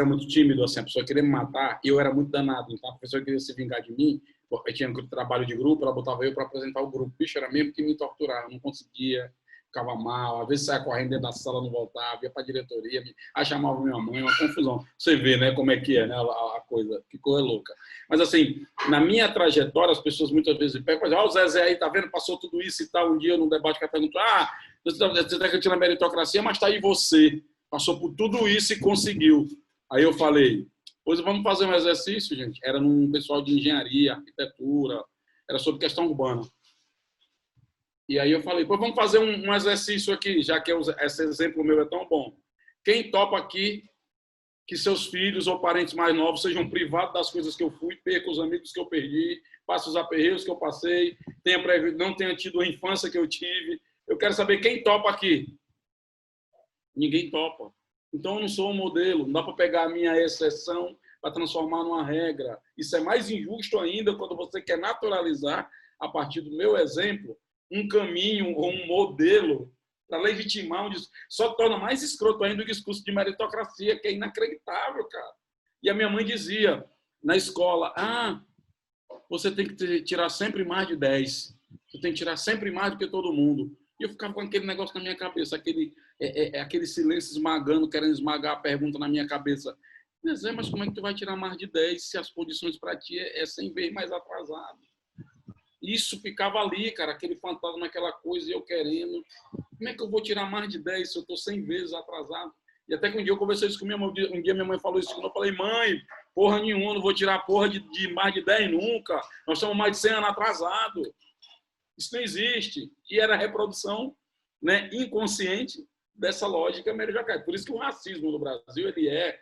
muito tímido, assim, a pessoa queria me matar, e eu era muito danado. Então, a professora queria se vingar de mim, eu tinha um trabalho de grupo, ela botava eu para apresentar o grupo. Bicho, era mesmo que me torturava, eu não conseguia, ficava mal, às vezes saia correndo dentro da sala, não voltava, ia para a diretoria, aí chamava minha mãe, uma confusão. Você vê, né, como é que é, né, a coisa, que coisa louca. Mas, assim, na minha trajetória, as pessoas muitas vezes pegam, o Zezé aí, tá vendo, passou tudo isso e tal, um dia num debate que ela perguntou, você está acreditando na meritocracia, mas tá aí você, passou por tudo isso e conseguiu. Aí eu falei, pois vamos fazer um exercício, gente. Era num pessoal de engenharia, arquitetura, era sobre questão urbana. E aí eu falei, pois vamos fazer um exercício aqui, já que esse exemplo meu é tão bom. Quem topa aqui que seus filhos ou parentes mais novos sejam privados das coisas que eu fui, perca os amigos que eu perdi, passe os aperreios que eu passei, não tenha tido a infância que eu tive. Eu quero saber quem topa aqui. Ninguém topa. Então, eu não sou um modelo. Não dá para pegar a minha exceção para transformar numa regra. Isso é mais injusto ainda quando você quer naturalizar, a partir do meu exemplo, um caminho ou um modelo para legitimar só torna mais escroto ainda o discurso de meritocracia, que é inacreditável, cara. E a minha mãe dizia na escola, você tem que tirar sempre mais de 10. Você tem que tirar sempre mais do que todo mundo. E eu ficava com aquele negócio na minha cabeça, aquele silêncio esmagando, querendo esmagar a pergunta na minha cabeça. Mas como é que tu vai tirar mais de 10 se as condições para ti é 100 vezes mais atrasado? Isso ficava ali, cara, aquele fantasma, aquela coisa, e eu querendo. Como é que eu vou tirar mais de 10 se eu estou 100 vezes atrasado? E até que um dia eu conversei isso com minha mãe, um dia minha mãe falou isso, eu falei, mãe, porra nenhuma, não vou tirar porra de mais de 10 nunca. Nós estamos mais de 100 anos atrasados. Isso não existe. E era a reprodução, né, inconsciente dessa lógica meritocrática. Por isso que o racismo no Brasil ele é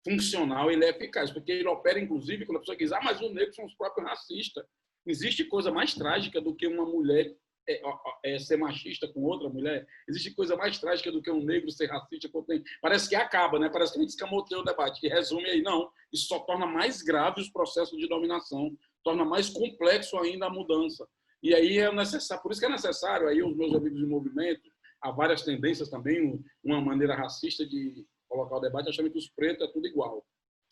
funcional, ele é eficaz, porque ele opera, inclusive, quando a pessoa diz, mas os negros são os próprios racistas. Existe coisa mais trágica do que uma mulher ser machista com outra mulher? Existe coisa mais trágica do que um negro ser racista com outro negro? Parece que acaba, né? Parece que a gente escamoteou o debate, que resume aí. Não, isso só torna mais grave os processos de dominação, torna mais complexo ainda a mudança. E aí é necessário, por isso que é necessário, aí os meus amigos de movimento, há várias tendências também, uma maneira racista de colocar o debate, achando que os pretos é tudo igual.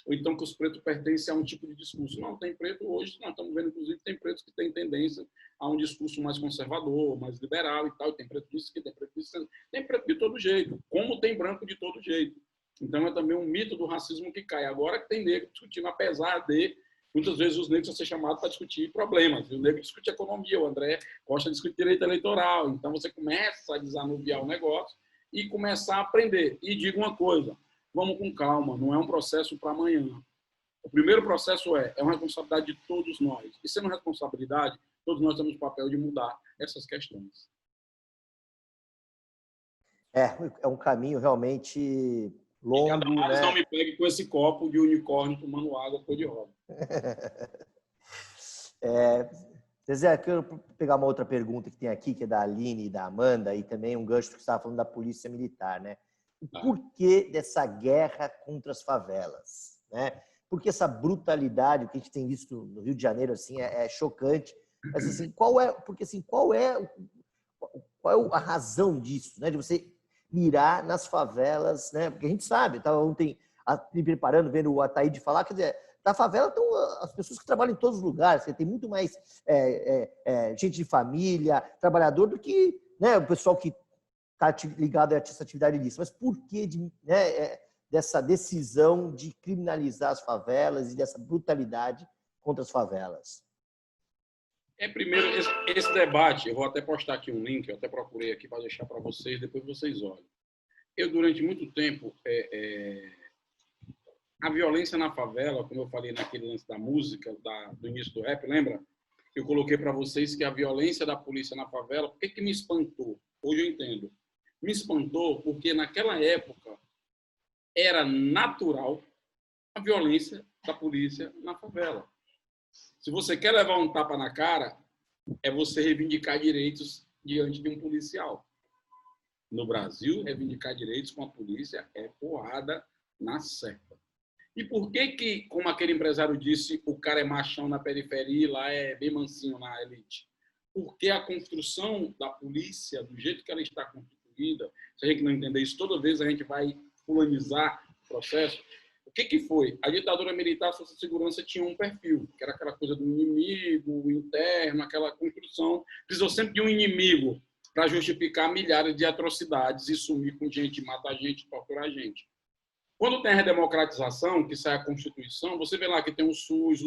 Ou então que os pretos pertencem a um tipo de discurso. Não, tem preto hoje, nós estamos vendo, inclusive, tem pretos que têm tendência a um discurso mais conservador, mais liberal e tal, e tem preto disso, tem preto disso, tem preto de todo jeito, como tem branco de todo jeito. Então é também um mito do racismo que cai. Agora que tem negro discutindo, apesar de, muitas vezes, os negros vão ser chamados para discutir problemas. O negro discute economia, o André Costa discute direito eleitoral. Então você começa a desanuviar o negócio e começar a aprender. E digo uma coisa, vamos com calma, não é um processo para amanhã. O primeiro processo é uma responsabilidade de todos nós. E sendo responsabilidade, todos nós temos o papel de mudar essas questões. É um caminho realmente longo. Mas não me pegue com esse copo de unicórnio tomando água cor-de-rosa. Zezé, eu quero pegar uma outra pergunta que tem aqui, que é da Aline e da Amanda, e também um gancho que você estava falando da polícia militar, né? O porquê dessa guerra contra as favelas, né? Porque essa brutalidade que a gente tem visto no Rio de Janeiro assim é chocante. Mas assim, qual é a razão disso, né? De você mirar nas favelas, né? Porque a gente sabe, estava ontem me preparando, vendo o Ataíde falar, quer dizer, na favela estão as pessoas que trabalham em todos os lugares, tem muito mais gente de família, trabalhador, do que, né, o pessoal que está ligado a essa atividade ilícita. Mas por que dessa decisão de criminalizar as favelas e dessa brutalidade contra as favelas? Primeiro, esse debate, eu vou até postar aqui um link, eu até procurei aqui para deixar para vocês, depois vocês olhem. Eu, durante muito tempo, a violência na favela, como eu falei naquele lance da música, do início do rap, lembra? Eu coloquei para vocês que a violência da polícia na favela, por que me espantou? Hoje eu entendo. Me espantou porque, naquela época, era natural a violência da polícia na favela. Se você quer levar um tapa na cara, é você reivindicar direitos diante de um policial. No Brasil, reivindicar direitos com a polícia é porrada na certa. E por que, como aquele empresário disse, o cara é machão na periferia e lá é bem mansinho na elite? Porque a construção da polícia, do jeito que ela está constituída, se a gente não entender isso, toda vez a gente vai fulanizar o processo. O que foi? A ditadura militar, a Força de Segurança tinha um perfil, que era aquela coisa do inimigo interno, aquela construção. Precisou sempre de um inimigo para justificar milhares de atrocidades e sumir com gente, matar gente, torturar gente. Quando tem a redemocratização, que sai a Constituição, você vê lá que tem o SUS,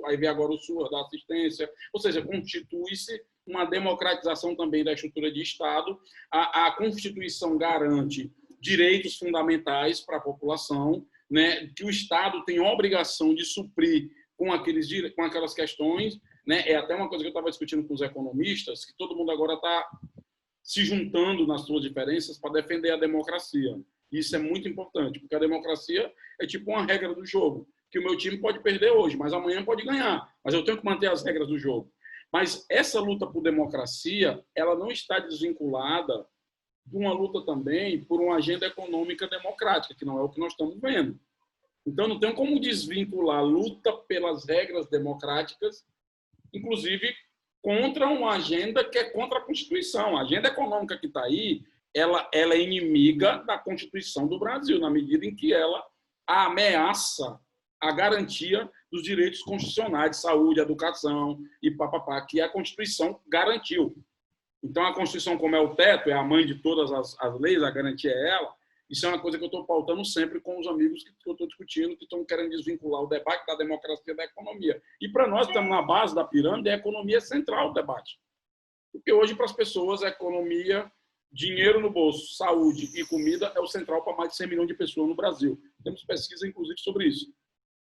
aí vem agora o SUS da assistência, ou seja, constitui-se uma democratização também da estrutura de Estado. A Constituição garante direitos fundamentais para a população, né, que o Estado tem a obrigação de suprir com aquelas questões, né? É até uma coisa que eu estava discutindo com os economistas, que todo mundo agora está se juntando nas suas diferenças para defender a democracia. Isso é muito importante, porque a democracia é tipo uma regra do jogo, que o meu time pode perder hoje, mas amanhã pode ganhar, mas eu tenho que manter as regras do jogo. Mas essa luta por democracia, ela não está desvinculada de uma luta também por uma agenda econômica democrática, que não é o que nós estamos vendo. Então, não tem como desvincular a luta pelas regras democráticas, inclusive contra uma agenda que é contra a Constituição. A agenda econômica que está aí, ela é inimiga da Constituição do Brasil, na medida em que ela ameaça a garantia dos direitos constitucionais de saúde, educação e papapá, que a Constituição garantiu. Então, a Constituição, como é o teto, é a mãe de todas as leis, a garantia é ela. Isso é uma coisa que eu estou pautando sempre com os amigos que eu estou discutindo, que estão querendo desvincular o debate da democracia da economia. E para nós, que estamos na base da pirâmide, a economia é central do debate. Porque hoje, para as pessoas, a economia, dinheiro no bolso, saúde e comida é o central para mais de 100 milhões de pessoas no Brasil. Temos pesquisa, inclusive, sobre isso.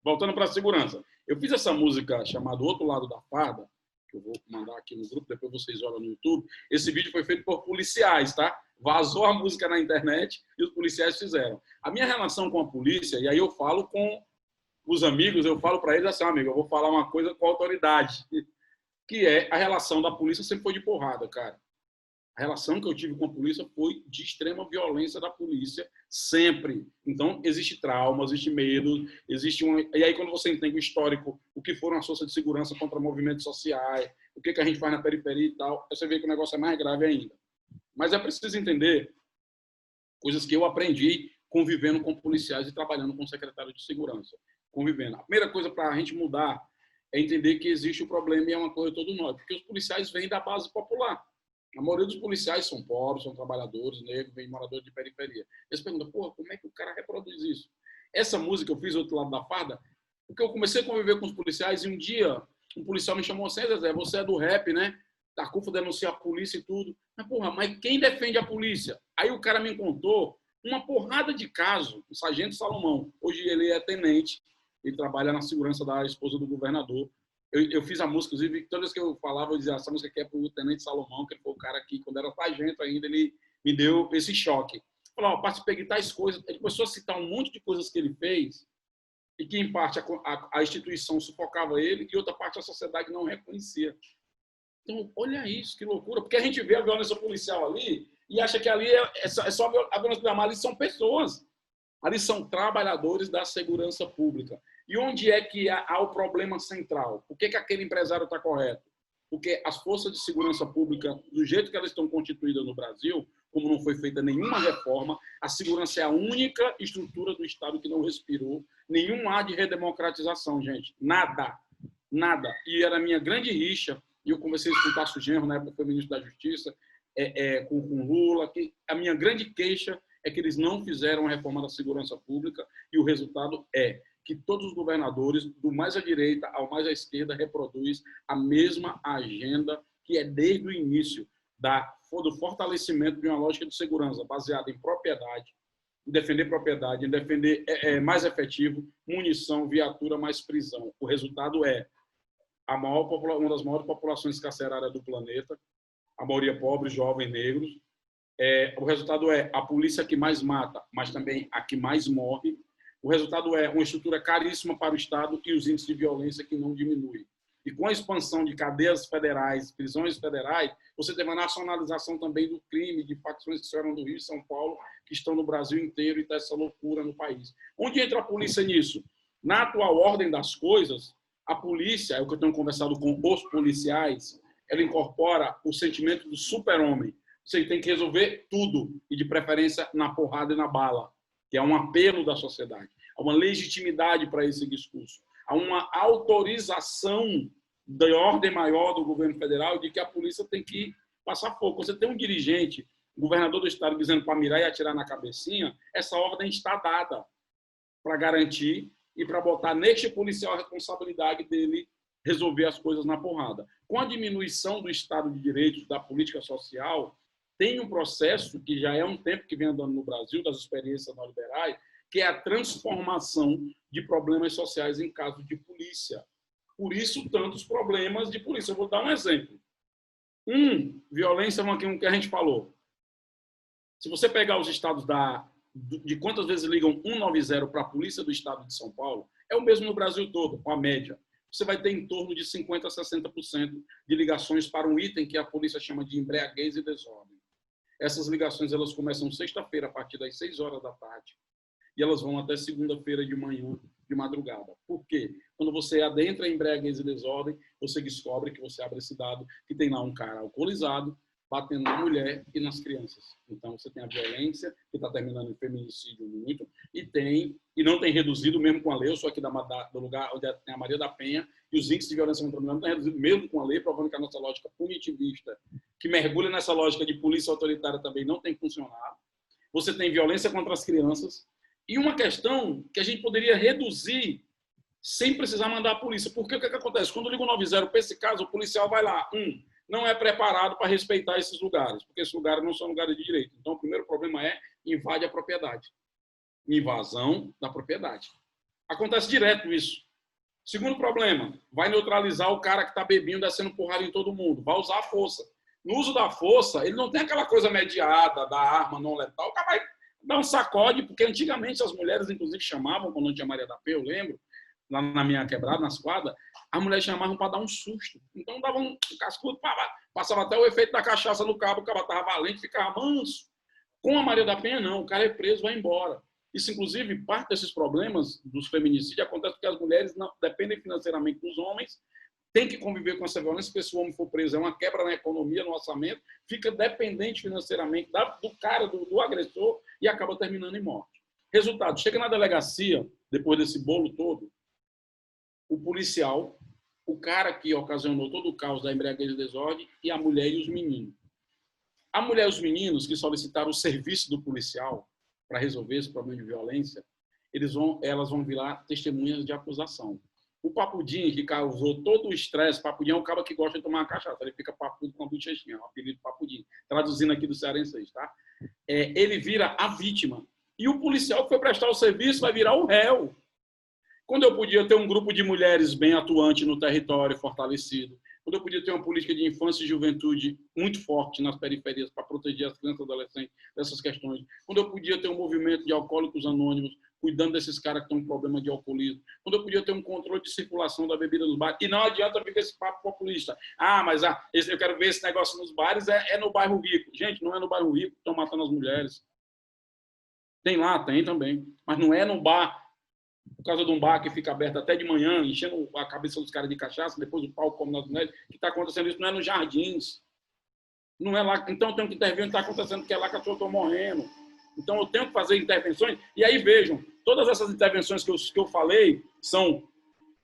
Voltando para a segurança. Eu fiz essa música chamada O Outro Lado da Farda, que eu vou mandar aqui no grupo, depois vocês olham no YouTube. Esse vídeo foi feito por policiais, tá? Vazou a música na internet e os policiais fizeram. A minha relação com a polícia, e aí eu falo com os amigos, eu falo para eles assim, amigo, eu vou falar uma coisa com autoridade. que é a relação da polícia sempre foi de porrada, cara. A relação que eu tive com a polícia foi de extrema violência da polícia, sempre. Então, existe trauma, existe medo, existe um... E aí, quando você entende o histórico, o que foram as forças de segurança contra movimentos sociais, o que a gente faz na periferia e tal, você vê que o negócio é mais grave ainda. Mas é preciso entender coisas que eu aprendi convivendo com policiais e trabalhando com secretário de segurança. Convivendo. A primeira coisa para a gente mudar é entender que existe o problema e é uma coisa todo nós, porque os policiais vêm da base popular. A maioria dos policiais são pobres, são trabalhadores, negros, vêm moradores de periferia. Eles perguntam, porra, como é que o cara reproduz isso? Essa música eu fiz do outro lado da farda, porque eu comecei a conviver com os policiais e um dia um policial me chamou assim, Zezé, você é do rap, né? Da CUFA denuncia a polícia e tudo. Mas, porra, mas quem defende a polícia? Aí o cara me contou uma porrada de casos, o sargento Salomão. Hoje ele é tenente, ele trabalha na segurança da esposa do governador. Eu fiz a música, inclusive, todas as que eu falava, eu dizia, essa música aqui é para o tenente Salomão, que ele foi o cara que, quando era sargento ainda, ele me deu esse choque. Falou, ó, participei de tais coisas. Ele começou a citar um monte de coisas que ele fez e que, em parte, a instituição sufocava ele e, outra parte, a sociedade não reconhecia. Então, olha isso, que loucura. Porque a gente vê a violência policial ali e acha que ali é só a violência policial, ali são pessoas. Ali são trabalhadores da segurança pública. E onde é que há o problema central? Por que aquele empresário está correto? Porque as forças de segurança pública, do jeito que elas estão constituídas no Brasil, como não foi feita nenhuma reforma, a segurança é a única estrutura do Estado que não respirou nenhum ar de redemocratização, gente. Nada. Nada. E era a minha grande rixa, e eu comecei a escutar o Genro, na época foi ministro da Justiça, com Lula, que a minha grande queixa é que eles não fizeram a reforma da segurança pública e o resultado é que todos os governadores, do mais à direita ao mais à esquerda, reproduzem a mesma agenda que é desde o início do fortalecimento de uma lógica de segurança baseada em propriedade, em defender propriedade, em defender mais efetivo, munição, viatura, mais prisão. O resultado é uma das maiores populações carcerárias do planeta, a maioria pobre, jovens, negros. O resultado é a polícia que mais mata, mas também a que mais morre. O resultado é uma estrutura caríssima para o Estado e os índices de violência que não diminuem. E com a expansão de cadeias federais, prisões federais, você tem uma nacionalização também do crime, de facções que saíram do Rio e São Paulo, que estão no Brasil inteiro e está essa loucura no país. Onde entra a polícia nisso? Na atual ordem das coisas, a polícia, é o que eu tenho conversado com os policiais, ela incorpora o sentimento do super-homem. Você tem que resolver tudo, e de preferência na porrada e na bala, que é um apelo da sociedade. Há uma legitimidade para esse discurso. Há uma autorização da ordem maior do governo federal de que a polícia tem que passar fogo. Você tem um dirigente, o governador do estado, dizendo para mirar e atirar na cabecinha, essa ordem está dada para garantir e para botar neste policial a responsabilidade dele resolver as coisas na porrada. Com a diminuição do Estado de Direitos, da política social, tem um processo que já é um tempo que vem andando no Brasil, das experiências neoliberais, que é a transformação de problemas sociais em casos de polícia. Por isso, tantos problemas de polícia. Eu vou dar um exemplo. Violência, que a gente falou. Se você pegar os estados de quantas vezes ligam 190 para a polícia do estado de São Paulo, é o mesmo no Brasil todo, com a média. Você vai ter em torno de 50% a 60% de ligações para um item que a polícia chama de embriaguez e desordem. Essas ligações elas começam sexta-feira, a partir das 6 horas da tarde, e elas vão até segunda-feira de manhã, de madrugada. Por quê? Quando você adentra em embriaguez e desordem, você descobre que você abre esse dado, que tem lá um cara alcoolizado, batendo na mulher e nas crianças. Então, você tem a violência, que está terminando em feminicídio muito, e não tem reduzido mesmo com a lei. Eu sou aqui do lugar onde tem a Maria da Penha, e os índices de violência contra a mulher não estão reduzidos mesmo com a lei, provando que a nossa lógica punitivista, que mergulha nessa lógica de polícia autoritária também não tem funcionado. Você tem violência contra as crianças, e uma questão que a gente poderia reduzir sem precisar mandar a polícia. Porque o que acontece? Quando eu ligo 90 para esse caso, o policial vai lá, não é preparado para respeitar esses lugares, porque esses lugares não são lugares de direito. Então, o primeiro problema é invade a propriedade. Invasão da propriedade. Acontece direto isso. Segundo problema, vai neutralizar o cara que está bebendo, descendo porrada em todo mundo. Vai usar a força. No uso da força, ele não tem aquela coisa mediada da arma não letal. O cara vai dar um sacode, porque antigamente as mulheres, inclusive, chamavam, quando não tinha Maria da Penha, eu lembro, lá na minha quebrada, nas quadras, as mulheres chamavam para dar um susto. Então dava um cascudo, passava até o efeito da cachaça no cabo, o cabo estava valente, ficava manso. Com a Maria da Penha, não, o cara é preso, vai embora. Isso, inclusive, parte desses problemas dos feminicídios acontece porque as mulheres não dependem financeiramente dos homens, tem que conviver com essa violência, porque se o homem for preso é uma quebra na economia, no orçamento, fica dependente financeiramente do cara, do agressor, e acaba terminando em morte. Resultado, chega na delegacia, depois desse bolo todo, o policial, o cara que ocasionou todo o caos da embriaguez e desordem, e a mulher e os meninos. A mulher e os meninos que solicitaram o serviço do policial para resolver esse problema de violência, elas vão virar testemunhas de acusação. O Papudinho, que causou todo o estresse, Papudinho é um cara que gosta de tomar uma cachaça, ele fica papudo com a bochechinha, é um apelido Papudinho, traduzindo aqui do cearense, tá? Ele vira a vítima. E o policial que foi prestar o serviço vai virar o réu. Quando eu podia ter um grupo de mulheres bem atuante no território, fortalecido, quando eu podia ter uma política de infância e juventude muito forte nas periferias para proteger as crianças e adolescentes dessas questões, quando eu podia ter um movimento de alcoólicos anônimos cuidando desses caras que têm um problema de alcoolismo, quando eu podia ter um controle de circulação da bebida nos bares, e não adianta vir com esse papo populista. Mas eu quero ver esse negócio nos bares, é no bairro rico. Gente, não é no bairro rico que estão matando as mulheres. Tem lá, tem também, mas não é no bar, por causa de um bar que fica aberto até de manhã, enchendo a cabeça dos caras de cachaça, depois o pau come nas mulheres, que está acontecendo isso, não é nos jardins. Não é lá. Então eu tenho que intervir onde está acontecendo, porque é lá que as pessoas estão morrendo. Então eu tenho que fazer intervenções. E aí vejam, todas essas intervenções que eu falei são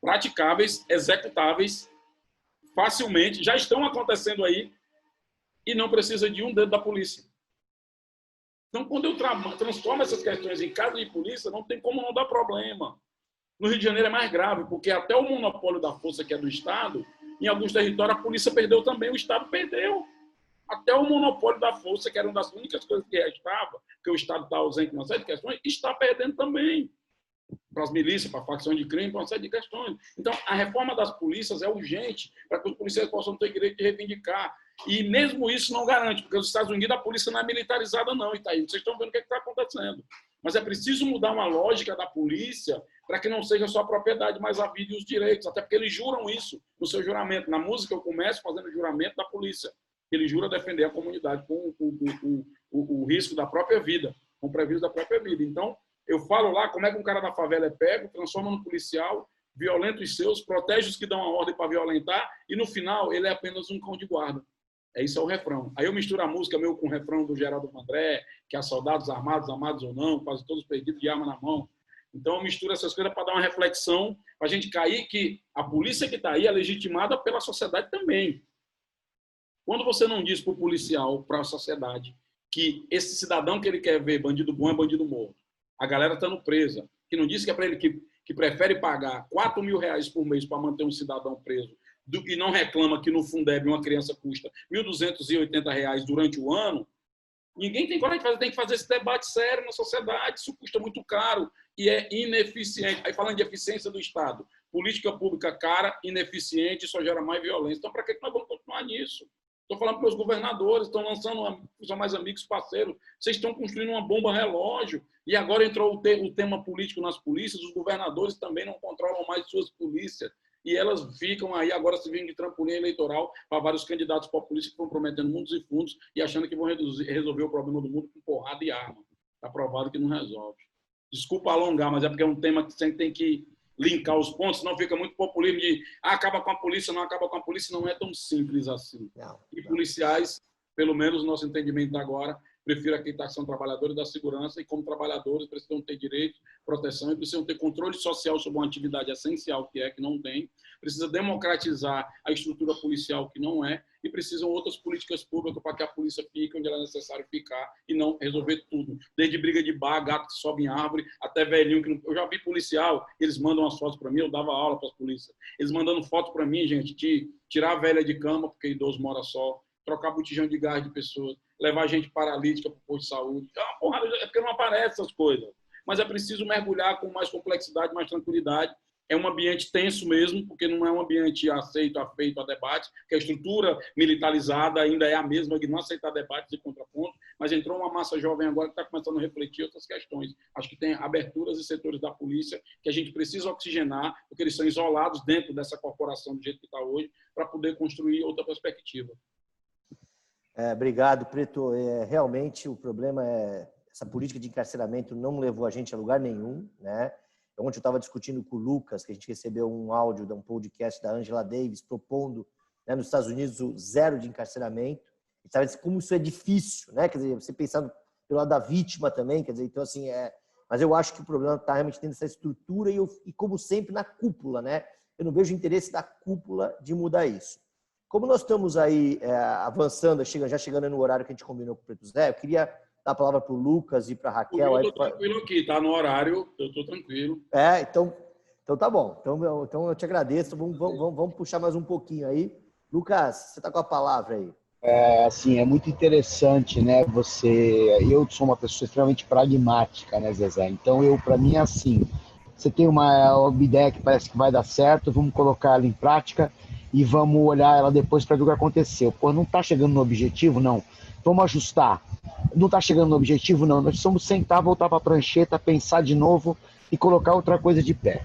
praticáveis, executáveis, facilmente, já estão acontecendo aí e não precisa de um dedo da polícia. Então, quando eu transformo essas questões em caso de polícia, não tem como não dar problema. No Rio de Janeiro é mais grave, porque até o monopólio da força, que é do Estado, em alguns territórios a polícia perdeu também, o Estado perdeu. Até o monopólio da força, que era uma das únicas coisas que restava, porque o Estado está ausente em uma série de questões, está perdendo também. Para as milícias, para a facção de crime, para uma série de questões. Então, a reforma das polícias é urgente para que os policiais possam ter direito de reivindicar. E mesmo isso não garante, porque nos Estados Unidos a polícia não é militarizada, não. E tá aí, vocês estão vendo o que está acontecendo. Mas é preciso mudar uma lógica da polícia para que não seja só a propriedade, mas a vida e os direitos. Até porque eles juram isso no seu juramento. Na música eu começo fazendo o juramento da polícia. Ele jura defender a comunidade com o risco da própria vida, com o prejuízo da própria vida. Então, eu falo lá como é que um cara da favela é pego, transforma no policial, violenta os seus, protege os que dão a ordem para violentar, e no final ele é apenas um cão de guarda. Isso é o refrão. Aí eu misturo a música meu com o refrão do Geraldo Vandré, que é soldados armados, amados ou não, quase todos perdidos de arma na mão. Então eu misturo essas coisas para dar uma reflexão, para a gente cair que a polícia que está aí é legitimada pela sociedade também. Quando você não diz para o policial, para a sociedade, que esse cidadão que ele quer ver, bandido bom é bandido morto, a galera estando presa, que não diz que é para ele que prefere pagar R$4.000 por mês para manter um cidadão preso, e não reclama que no Fundeb uma criança custa R$1.280 durante o ano, ninguém tem coragem de fazer, tem que fazer esse debate sério na sociedade, isso custa muito caro e é ineficiente. Aí falando de eficiência do Estado, política pública cara, ineficiente, só gera mais violência. Então, para que nós vamos continuar nisso? Estou falando para os governadores, estão lançando, são mais amigos, parceiros, vocês estão construindo uma bomba relógio, e agora entrou o tema político nas polícias, os governadores também não controlam mais suas polícias, e elas ficam aí agora se vindo de trampolim eleitoral para vários candidatos populistas que estão prometendo mundos e fundos e achando que vão resolver o problema do mundo com porrada e arma. Está provado que não resolve. Desculpa alongar, mas é porque é um tema que você tem que linkar os pontos, senão fica muito populismo de acaba com a polícia, não acaba com a polícia, não é tão simples assim. E policiais, pelo menos no nosso entendimento agora, prefiro acreditar que são trabalhadores da segurança e como trabalhadores precisam ter direito, proteção e precisam ter controle social sobre uma atividade essencial que não tem, precisa democratizar a estrutura policial que não é e precisam outras políticas públicas para que a polícia fique onde ela é necessário ficar e não resolver tudo. Desde briga de bar, gato que sobe em árvore, até velhinho que não... Eu já vi policial, eles mandam as fotos para mim, eu dava aula para as polícias. Eles mandando foto para mim, gente, de tirar a velha de cama, porque idoso mora só, trocar botijão de gás de pessoas, levar gente paralítica para o posto de saúde. É uma porrada, é porque não aparece essas coisas. Mas é preciso mergulhar com mais complexidade, mais tranquilidade é um ambiente tenso mesmo, porque não é um ambiente afeito a debate, que a estrutura militarizada ainda é a mesma, de não aceitar debates e contrapontos, mas entrou uma massa jovem agora que está começando a refletir outras questões. Acho que tem aberturas e setores da polícia que a gente precisa oxigenar, porque eles são isolados dentro dessa corporação do jeito que está hoje, para poder construir outra perspectiva. Obrigado, Preto. Realmente o problema é essa política de encarceramento não levou a gente a lugar nenhum, né? Ontem eu estava discutindo com o Lucas, que a gente recebeu um áudio de um podcast da Angela Davis propondo, né, nos Estados Unidos o zero de encarceramento. E sabe como isso é difícil, né? Quer dizer, você pensando pelo lado da vítima também, quer dizer, então assim mas eu acho que o problema está realmente tendo essa estrutura e como sempre na cúpula, né? Eu não vejo interesse da cúpula de mudar isso. Como nós estamos aí avançando, já chegando no horário que a gente combinou com o Preto Zé, eu queria dar a palavra para o Lucas e para a Raquel. Eu estou tranquilo aqui, está no horário, eu estou tranquilo. Então tá bom. Então eu te agradeço. Vamos puxar mais um pouquinho aí. Lucas, você está com a palavra aí. Assim, é muito interessante, né? Eu sou uma pessoa extremamente pragmática, né, Zezé? Então, para mim é assim, você tem uma ideia que parece que vai dar certo, vamos colocar ela em prática e vamos olhar ela depois para ver o que aconteceu. Pô, não está chegando no objetivo? Não. Vamos ajustar. Não está chegando no objetivo? Não. Nós precisamos sentar, voltar para a prancheta, pensar de novo e colocar outra coisa de pé.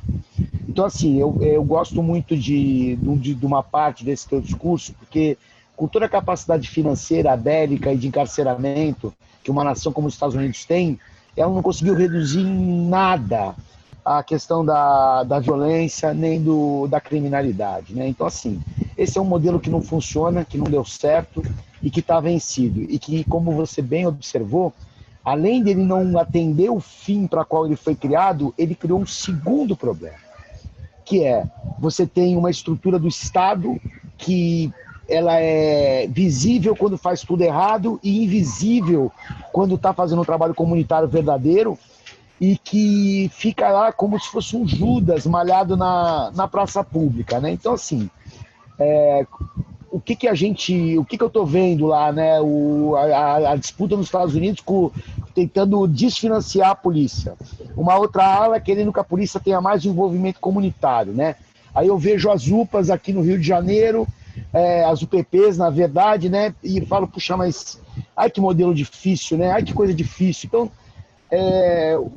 Então, assim, eu gosto muito de uma parte desse teu discurso, porque com toda a capacidade financeira, bélica e de encarceramento que uma nação como os Estados Unidos tem, ela não conseguiu reduzir em nada a questão da violência nem da criminalidade, né? Então, assim, esse é um modelo que não funciona, que não deu certo e que está vencido. E que, como você bem observou, além dele não atender o fim para qual ele foi criado, ele criou um segundo problema, que você tem uma estrutura do Estado que ela é visível quando faz tudo errado e invisível quando está fazendo um trabalho comunitário verdadeiro, e que fica lá como se fosse um Judas malhado na praça pública, né? Então, assim, o que eu estou vendo lá, né? A disputa nos Estados Unidos tentando desfinanciar a polícia. Uma outra ala querendo que a polícia tenha mais envolvimento comunitário, né? Aí eu vejo as UPAs aqui no Rio de Janeiro, as UPPs, na verdade, né? E falo, puxa, mas ai que modelo difícil, né? Ai que coisa difícil. Então,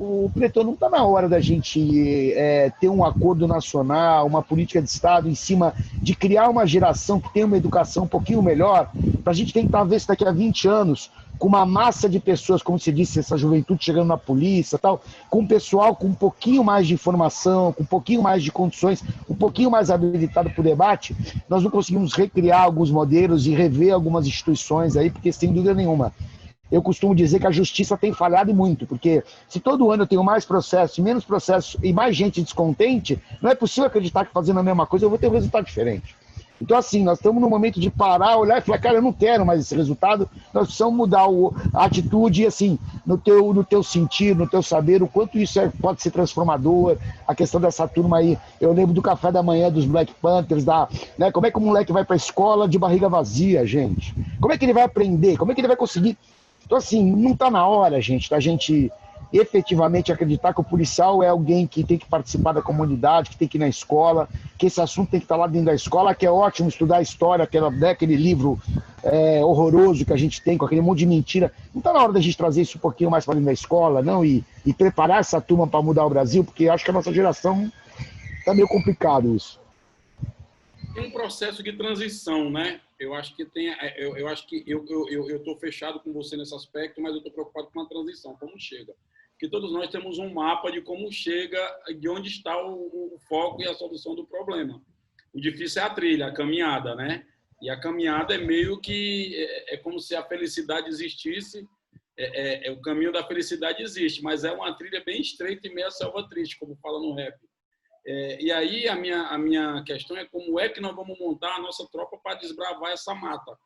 o Preto, não está na hora da gente ter um acordo nacional, uma política de Estado em cima de criar uma geração que tenha uma educação um pouquinho melhor, para a gente tentar ver se daqui a 20 anos, com uma massa de pessoas, como você disse, essa juventude chegando na polícia, tal, com um pessoal com um pouquinho mais de informação, com um pouquinho mais de condições, um pouquinho mais habilitado para o debate, nós não conseguimos recriar alguns modelos e rever algumas instituições aí, porque sem dúvida nenhuma, eu costumo dizer que a justiça tem falhado muito, porque se todo ano eu tenho mais processos, menos processos e mais gente descontente, não é possível acreditar que fazendo a mesma coisa eu vou ter um resultado diferente. Então, assim, nós estamos no momento de parar, olhar e falar, cara, eu não quero mais esse resultado, nós precisamos mudar a atitude, assim, no teu sentir, no teu saber, o quanto isso pode ser transformador, a questão dessa turma aí. Eu lembro do café da manhã dos Black Panthers, né, como é que o moleque vai para a escola de barriga vazia, gente? Como é que ele vai aprender? Como é que ele vai conseguir? Então, assim, não está na hora, gente, da gente efetivamente acreditar que o policial é alguém que tem que participar da comunidade, que tem que ir na escola, que esse assunto tem que estar lá dentro da escola, que é ótimo estudar a história, aquele livro horroroso que a gente tem, com aquele monte de mentira. Não está na hora da gente trazer isso um pouquinho mais para dentro da escola, não, e preparar essa turma para mudar o Brasil, porque acho que a nossa geração está meio complicado isso. Tem um processo de transição, né? Eu acho que eu estou fechado com você nesse aspecto, mas eu estou preocupado com a transição, como chega. Porque todos nós temos um mapa de como chega, de onde está o foco e a solução do problema. O difícil é a trilha, a caminhada, né? E a caminhada é meio que como se a felicidade existisse. O caminho da felicidade existe, mas é uma trilha bem estreita e meia selva triste, como fala no rap. E aí a minha questão é como é que nós vamos montar a nossa tropa para desbravar essa mata.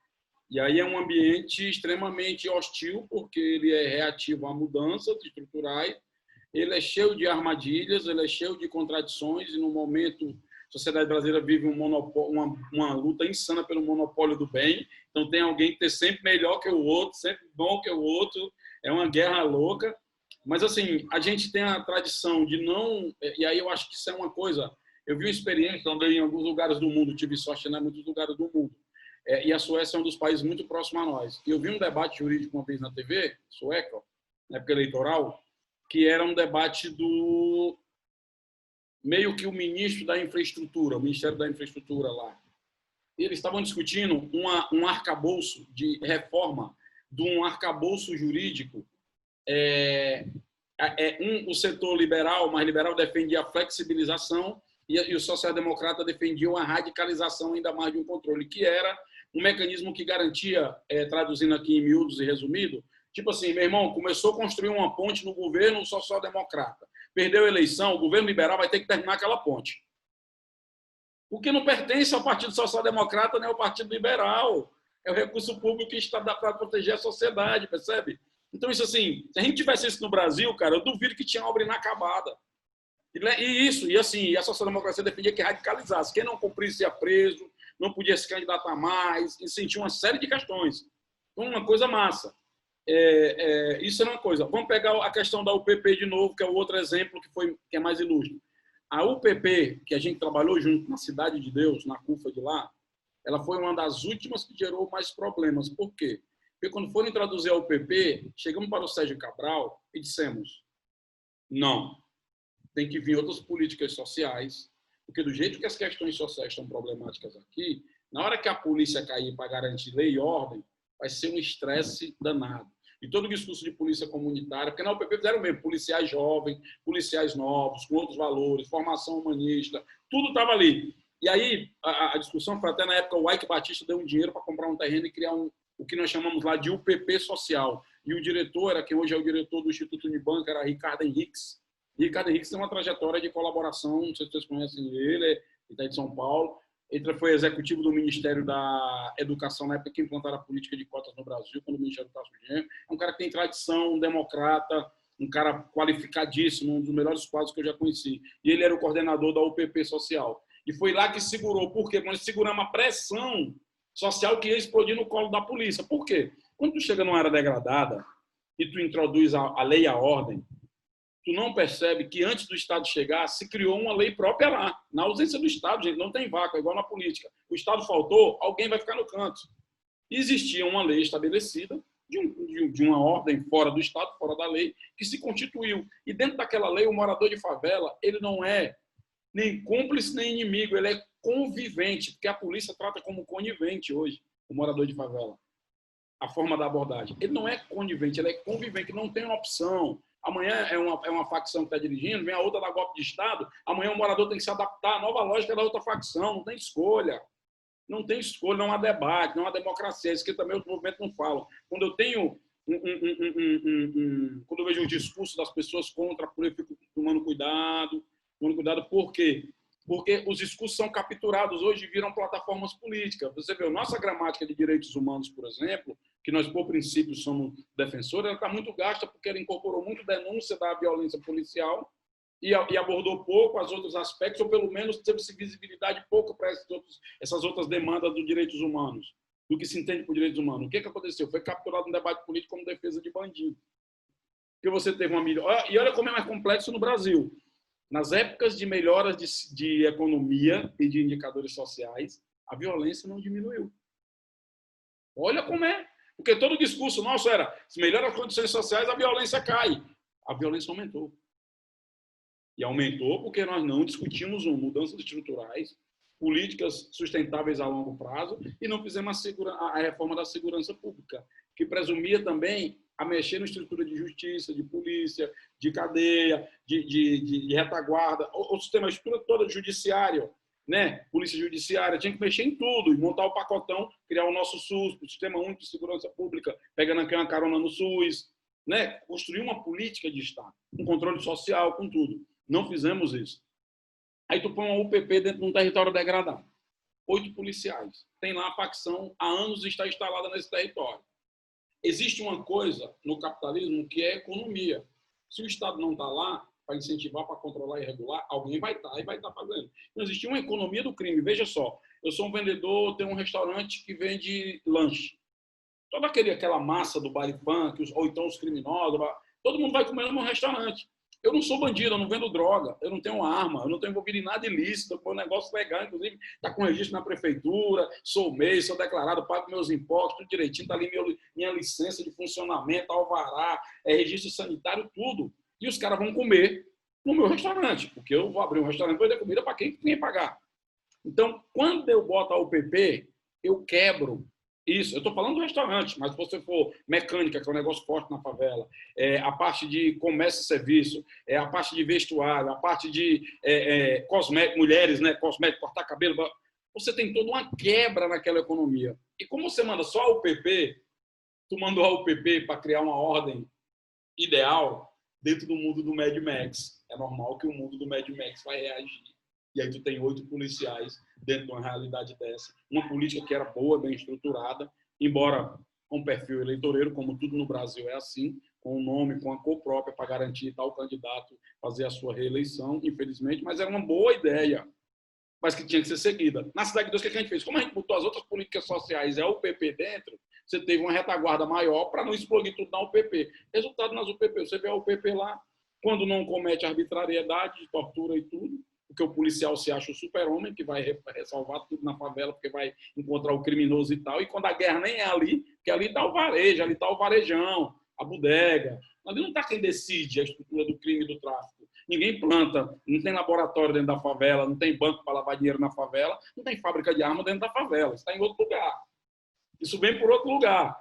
E aí é um ambiente extremamente hostil, porque ele é reativo a mudanças estruturais, ele é cheio de armadilhas, ele é cheio de contradições, e no momento a sociedade brasileira vive uma luta insana pelo monopólio do bem, então tem alguém que é sempre melhor que o outro, sempre bom que o outro, é uma guerra louca. Mas, assim, a gente tem a tradição de não... E aí eu acho que isso é uma coisa Eu vi uma experiência, andei em alguns lugares do mundo, tive sorte em muitos lugares do mundo. E a Suécia é um dos países muito próximo a nós. E eu vi um debate jurídico uma vez na TV, sueca, na época eleitoral, que era um debate do meio que o ministro da infraestrutura, o Ministério da Infraestrutura lá. E eles estavam discutindo um arcabouço de reforma de um arcabouço jurídico. O setor liberal, mais liberal, defendia a flexibilização e o social-democrata defendia a radicalização ainda mais de um controle, que era um mecanismo que garantia, traduzindo aqui em miúdos e resumido, tipo assim, meu irmão, começou a construir uma ponte no governo social-democrata, perdeu a eleição, o governo liberal vai ter que terminar aquela ponte. Porque não pertence ao Partido Social-Democrata nem ao Partido Liberal. É o recurso público que está para proteger a sociedade, percebe? Então, isso assim, se a gente tivesse isso no Brasil, cara, eu duvido que tinha obra inacabada. E a social-democracia defendia que radicalizasse. Quem não cumprisse ia preso, não podia se candidatar mais, e sentia uma série de questões. Então, uma coisa massa. Isso é uma coisa. Vamos pegar a questão da UPP de novo, que é o outro exemplo que é mais ilustre. A UPP, que a gente trabalhou junto na Cidade de Deus, na CUFA de lá, ela foi uma das últimas que gerou mais problemas. Por quê? Porque quando foram introduzir a UPP, chegamos para o Sérgio Cabral e dissemos, não, tem que vir outras políticas sociais, porque do jeito que as questões sociais estão problemáticas aqui, na hora que a polícia cair para garantir lei e ordem, vai ser um estresse danado. E todo o discurso de polícia comunitária, porque na UPP fizeram mesmo, policiais jovens, policiais novos, com outros valores, formação humanista, tudo estava ali. E aí, a discussão foi até na época, o Ike Batista deu um dinheiro para comprar um terreno e criar o que nós chamamos lá de UPP social. E o diretor, era quem hoje é o diretor do Instituto Unibanco, era Ricardo Henriques. E Ricardo Henriques tem uma trajetória de colaboração, não sei se vocês conhecem ele está de São Paulo. Ele foi executivo do Ministério da Educação na época que implantaram a política de cotas no Brasil, quando o Ministério Tasso Genro. É um cara que tem tradição, um democrata, um cara qualificadíssimo, um dos melhores quadros que eu já conheci. E ele era o coordenador da UPP Social. E foi lá que segurou. Por quê? Nós seguramos a pressão social que ia explodir no colo da polícia. Por quê? Quando tu chega numa área degradada e tu introduz a lei e a ordem, tu não percebe que antes do Estado chegar, se criou uma lei própria lá. Na ausência do Estado, gente, não tem vácuo, é igual na política. O Estado faltou, alguém vai ficar no canto. Existia uma lei estabelecida, de uma ordem fora do Estado, fora da lei, que se constituiu. E dentro daquela lei, o morador de favela, ele não é nem cúmplice, nem inimigo, ele é convivente, porque a polícia trata como conivente hoje, o morador de favela. A forma da abordagem. Ele não é conivente, ele é convivente, não tem uma opção. Amanhã é uma facção que está dirigindo, vem a outra da golpe de Estado, amanhã o morador tem que se adaptar à nova lógica da outra facção, não tem escolha. Não tem escolha, não há debate, não há democracia. Isso que também os movimentos não falam. Quando eu tenho quando eu vejo um discurso das pessoas contra a polícia, eu fico tomando cuidado. Por quê? Porque os discursos são capturados hoje e viram plataformas políticas. Você vê, a nossa gramática de direitos humanos, por exemplo, que nós, por princípio, somos defensores, ela está muito gasta porque ela incorporou muito denúncia da violência policial e abordou pouco os outros aspectos, ou pelo menos teve visibilidade pouco para essas outras demandas dos direitos humanos, do que se entende por direitos humanos. O que aconteceu? Foi capturado um debate político como defesa de bandido. Porque você teve uma melhora. E olha como é mais complexo no Brasil. Nas épocas de melhoras de economia e de indicadores sociais, a violência não diminuiu. Olha como é. Porque todo o discurso nosso era, se melhora as condições sociais, a violência cai. A violência aumentou. E aumentou porque nós não discutimos mudanças estruturais, políticas sustentáveis a longo prazo e não fizemos a reforma da segurança pública, que presumia também a mexer na estrutura de justiça, de polícia, de cadeia, de retaguarda, o sistema, a estrutura toda judiciária, né? Polícia judiciária, tinha que mexer em tudo e montar o pacotão, criar o nosso SUS, o Sistema Único de Segurança Pública, pegando aqui uma carona no SUS, né? Construir uma política de Estado, um controle social, com tudo. Não fizemos isso. Aí tu põe uma UPP dentro de um território degradado. 8 policiais. Tem lá a facção, há anos está instalada nesse território. Existe uma coisa no capitalismo que é economia. Se o Estado não está lá para incentivar, para controlar e regular, alguém vai estar e vai estar fazendo. Então, existe uma economia do crime. Veja só, eu sou um vendedor, tenho um restaurante que vende lanche. Toda aquela massa do baile funk, ou então os criminosos, todo mundo vai comer no meu restaurante. Eu não sou bandido, eu não vendo droga, eu não tenho arma, eu não estou envolvido em nada ilícito, é um negócio legal, inclusive está com registro na prefeitura, sou MEI, sou declarado, pago meus impostos, tudo direitinho, está ali minha licença de funcionamento, alvará, registro sanitário, tudo. E os caras vão comer no meu restaurante, porque eu vou abrir um restaurante e vou dar comida para quem tem pagar. Então, quando eu boto a UPP, eu quebro isso. Eu estou falando do restaurante, mas se você for mecânica, que é um negócio forte na favela, a parte de comércio e serviço, a parte de vestuário, a parte de cosmético, mulheres, né, cosmético, cortar cabelo, você tem toda uma quebra naquela economia. E como você manda só a UPP, tu mandou a UPP para criar uma ordem ideal dentro do mundo do Mad Max. É normal que o mundo do Mad Max vai reagir. E aí tu tem 8 policiais dentro de uma realidade dessa. Uma política que era boa, bem estruturada, embora com perfil eleitoreiro, como tudo no Brasil é assim, com o nome, com a cor própria para garantir tal candidato fazer a sua reeleição, infelizmente, mas era uma boa ideia, mas que tinha que ser seguida. Na Cidade de Deus, o que a gente fez? Como a gente botou as outras políticas sociais e a UPP dentro, você teve uma retaguarda maior para não explodir tudo na UPP. Resultado nas UPP, você vê a UPP lá, quando não comete arbitrariedade, tortura e tudo, porque o policial se acha o super-homem, que vai salvar tudo na favela, porque vai encontrar o criminoso e tal. E quando a guerra nem é ali, porque ali está o varejo, ali está o varejão, a bodega. Ali não está quem decide a estrutura do crime e do tráfico. Ninguém planta, não tem laboratório dentro da favela, não tem banco para lavar dinheiro na favela, não tem fábrica de arma dentro da favela. Isso está em outro lugar. Isso vem por outro lugar.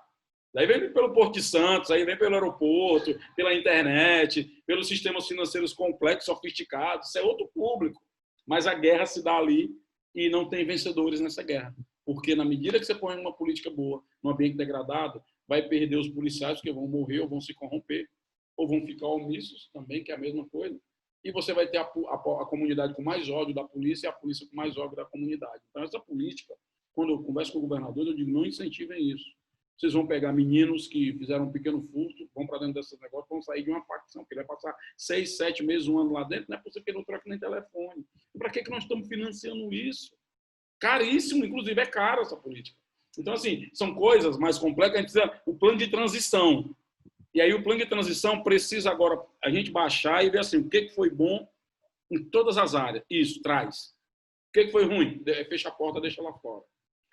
Daí vem pelo Porto de Santos, aí vem pelo aeroporto, pela internet, pelos sistemas financeiros complexos, sofisticados. Isso é outro público. Mas a guerra se dá ali e não tem vencedores nessa guerra. Porque na medida que você põe uma política boa num ambiente degradado, vai perder os policiais que vão morrer ou vão se corromper, ou vão ficar omissos também, que é a mesma coisa. E você vai ter a comunidade com mais ódio da polícia e a polícia com mais ódio da comunidade. Então, essa política, quando eu converso com o governador, eu digo, não incentivem isso. Vocês vão pegar meninos que fizeram um pequeno furto, vão para dentro desses negócios, vão sair de uma facção, porque ele vai passar 6, 7 meses, 1 ano lá dentro, não é possível que ele não troque nem telefone. Para que nós estamos financiando isso? Caríssimo, inclusive é caro essa política. Então, assim, são coisas mais complexas, a gente precisa o plano de transição. E aí o plano de transição precisa agora a gente baixar e ver assim, o que foi bom em todas as áreas. Isso, traz. O que foi ruim? Fecha a porta, deixa lá fora.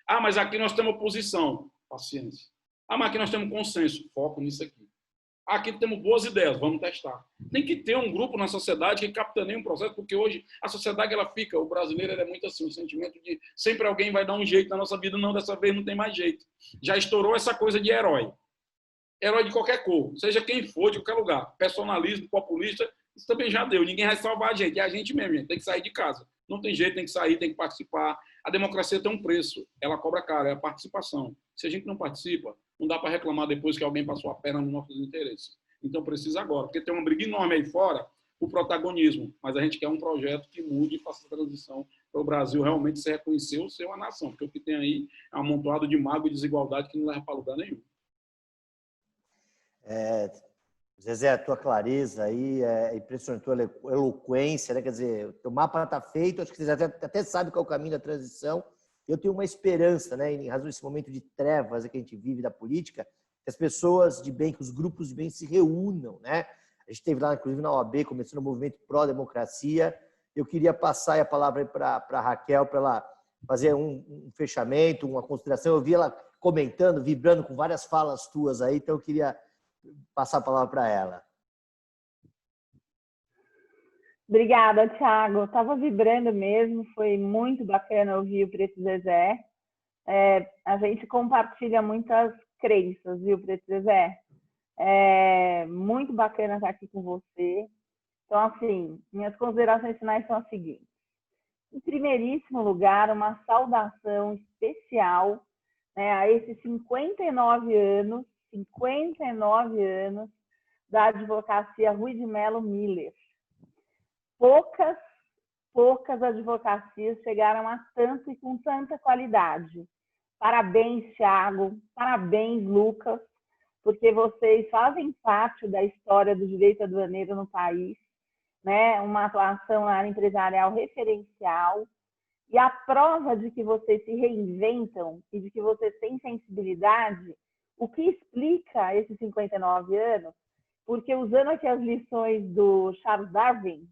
Ah, mas aqui nós temos oposição. Paciência. Ah, mas aqui nós temos consenso. Foco nisso aqui. Aqui temos boas ideias. Vamos testar. Tem que ter um grupo na sociedade que capitaneie um processo, porque hoje a sociedade, ela fica, o brasileiro é muito assim, um sentimento de sempre alguém vai dar um jeito na nossa vida. Não, dessa vez não tem mais jeito. Já estourou essa coisa de herói. Herói de qualquer cor, seja quem for, de qualquer lugar. Personalismo, populista, isso também já deu. Ninguém vai salvar a gente. É a gente mesmo, gente. Tem que sair de casa. Não tem jeito, tem que sair, tem que participar. A democracia tem um preço. Ela cobra caro, é a participação. Se a gente não participa, não dá para reclamar depois que alguém passou a perna nos nossos interesses. Então precisa agora, porque tem uma briga enorme aí fora, o protagonismo. Mas a gente quer um projeto que mude e faça a transição para o Brasil realmente se reconhecer ou ser uma nação. Porque o que tem aí é um amontoado de mágoa e desigualdade que não leva para lugar nenhum. Zezé, a tua clareza aí é impressionante, a tua eloquência, né? Quer dizer, o teu mapa está feito, acho que você até sabe qual é o caminho da transição. Eu tenho uma esperança, né, em razão desse momento de trevas que a gente vive da política, que as pessoas de bem, que os grupos de bem se reúnam, né? A gente esteve lá, inclusive, na OAB, começando o movimento pró-democracia. Eu queria passar a palavra para a Raquel, para ela fazer um fechamento, uma consideração. Eu vi ela comentando, vibrando com várias falas tuas aí, então eu queria passar a palavra para ela. Obrigada, Thiago. Estava vibrando mesmo, foi muito bacana ouvir o Preto Zezé. A gente compartilha muitas crenças, viu, Preto Zezé? É muito bacana estar aqui com você. Então, assim, minhas considerações finais são as seguintes. Em primeiríssimo lugar, uma saudação especial, né, a esses 59 anos da advocacia Rui de Melo Miller. Poucas advocacias chegaram a tanto e com tanta qualidade. Parabéns, Thiago, parabéns, Lucas, porque vocês fazem parte da história do direito aduaneiro no país, né? Uma atuação na área empresarial referencial, e a prova de que vocês se reinventam e de que vocês têm sensibilidade, o que explica esses 59 anos porque usando aqui as lições do Charles Darwin,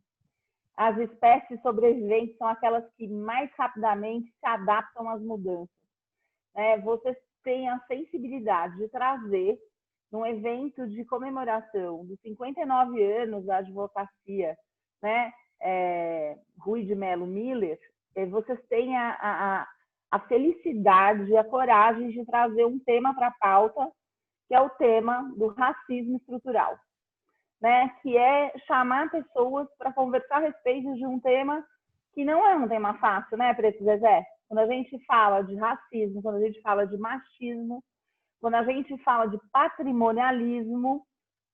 as espécies sobreviventes são aquelas que mais rapidamente se adaptam às mudanças. Vocês têm a sensibilidade de trazer, num evento de comemoração dos 59 anos da advocacia, Rui de Melo Miller, vocês têm a felicidade e a coragem de trazer um tema para a pauta, que é o tema do racismo estrutural, que é chamar pessoas para conversar a respeito de um tema que não é um tema fácil, Preto Zezé? Quando a gente fala de racismo, quando a gente fala de machismo, quando a gente fala de patrimonialismo,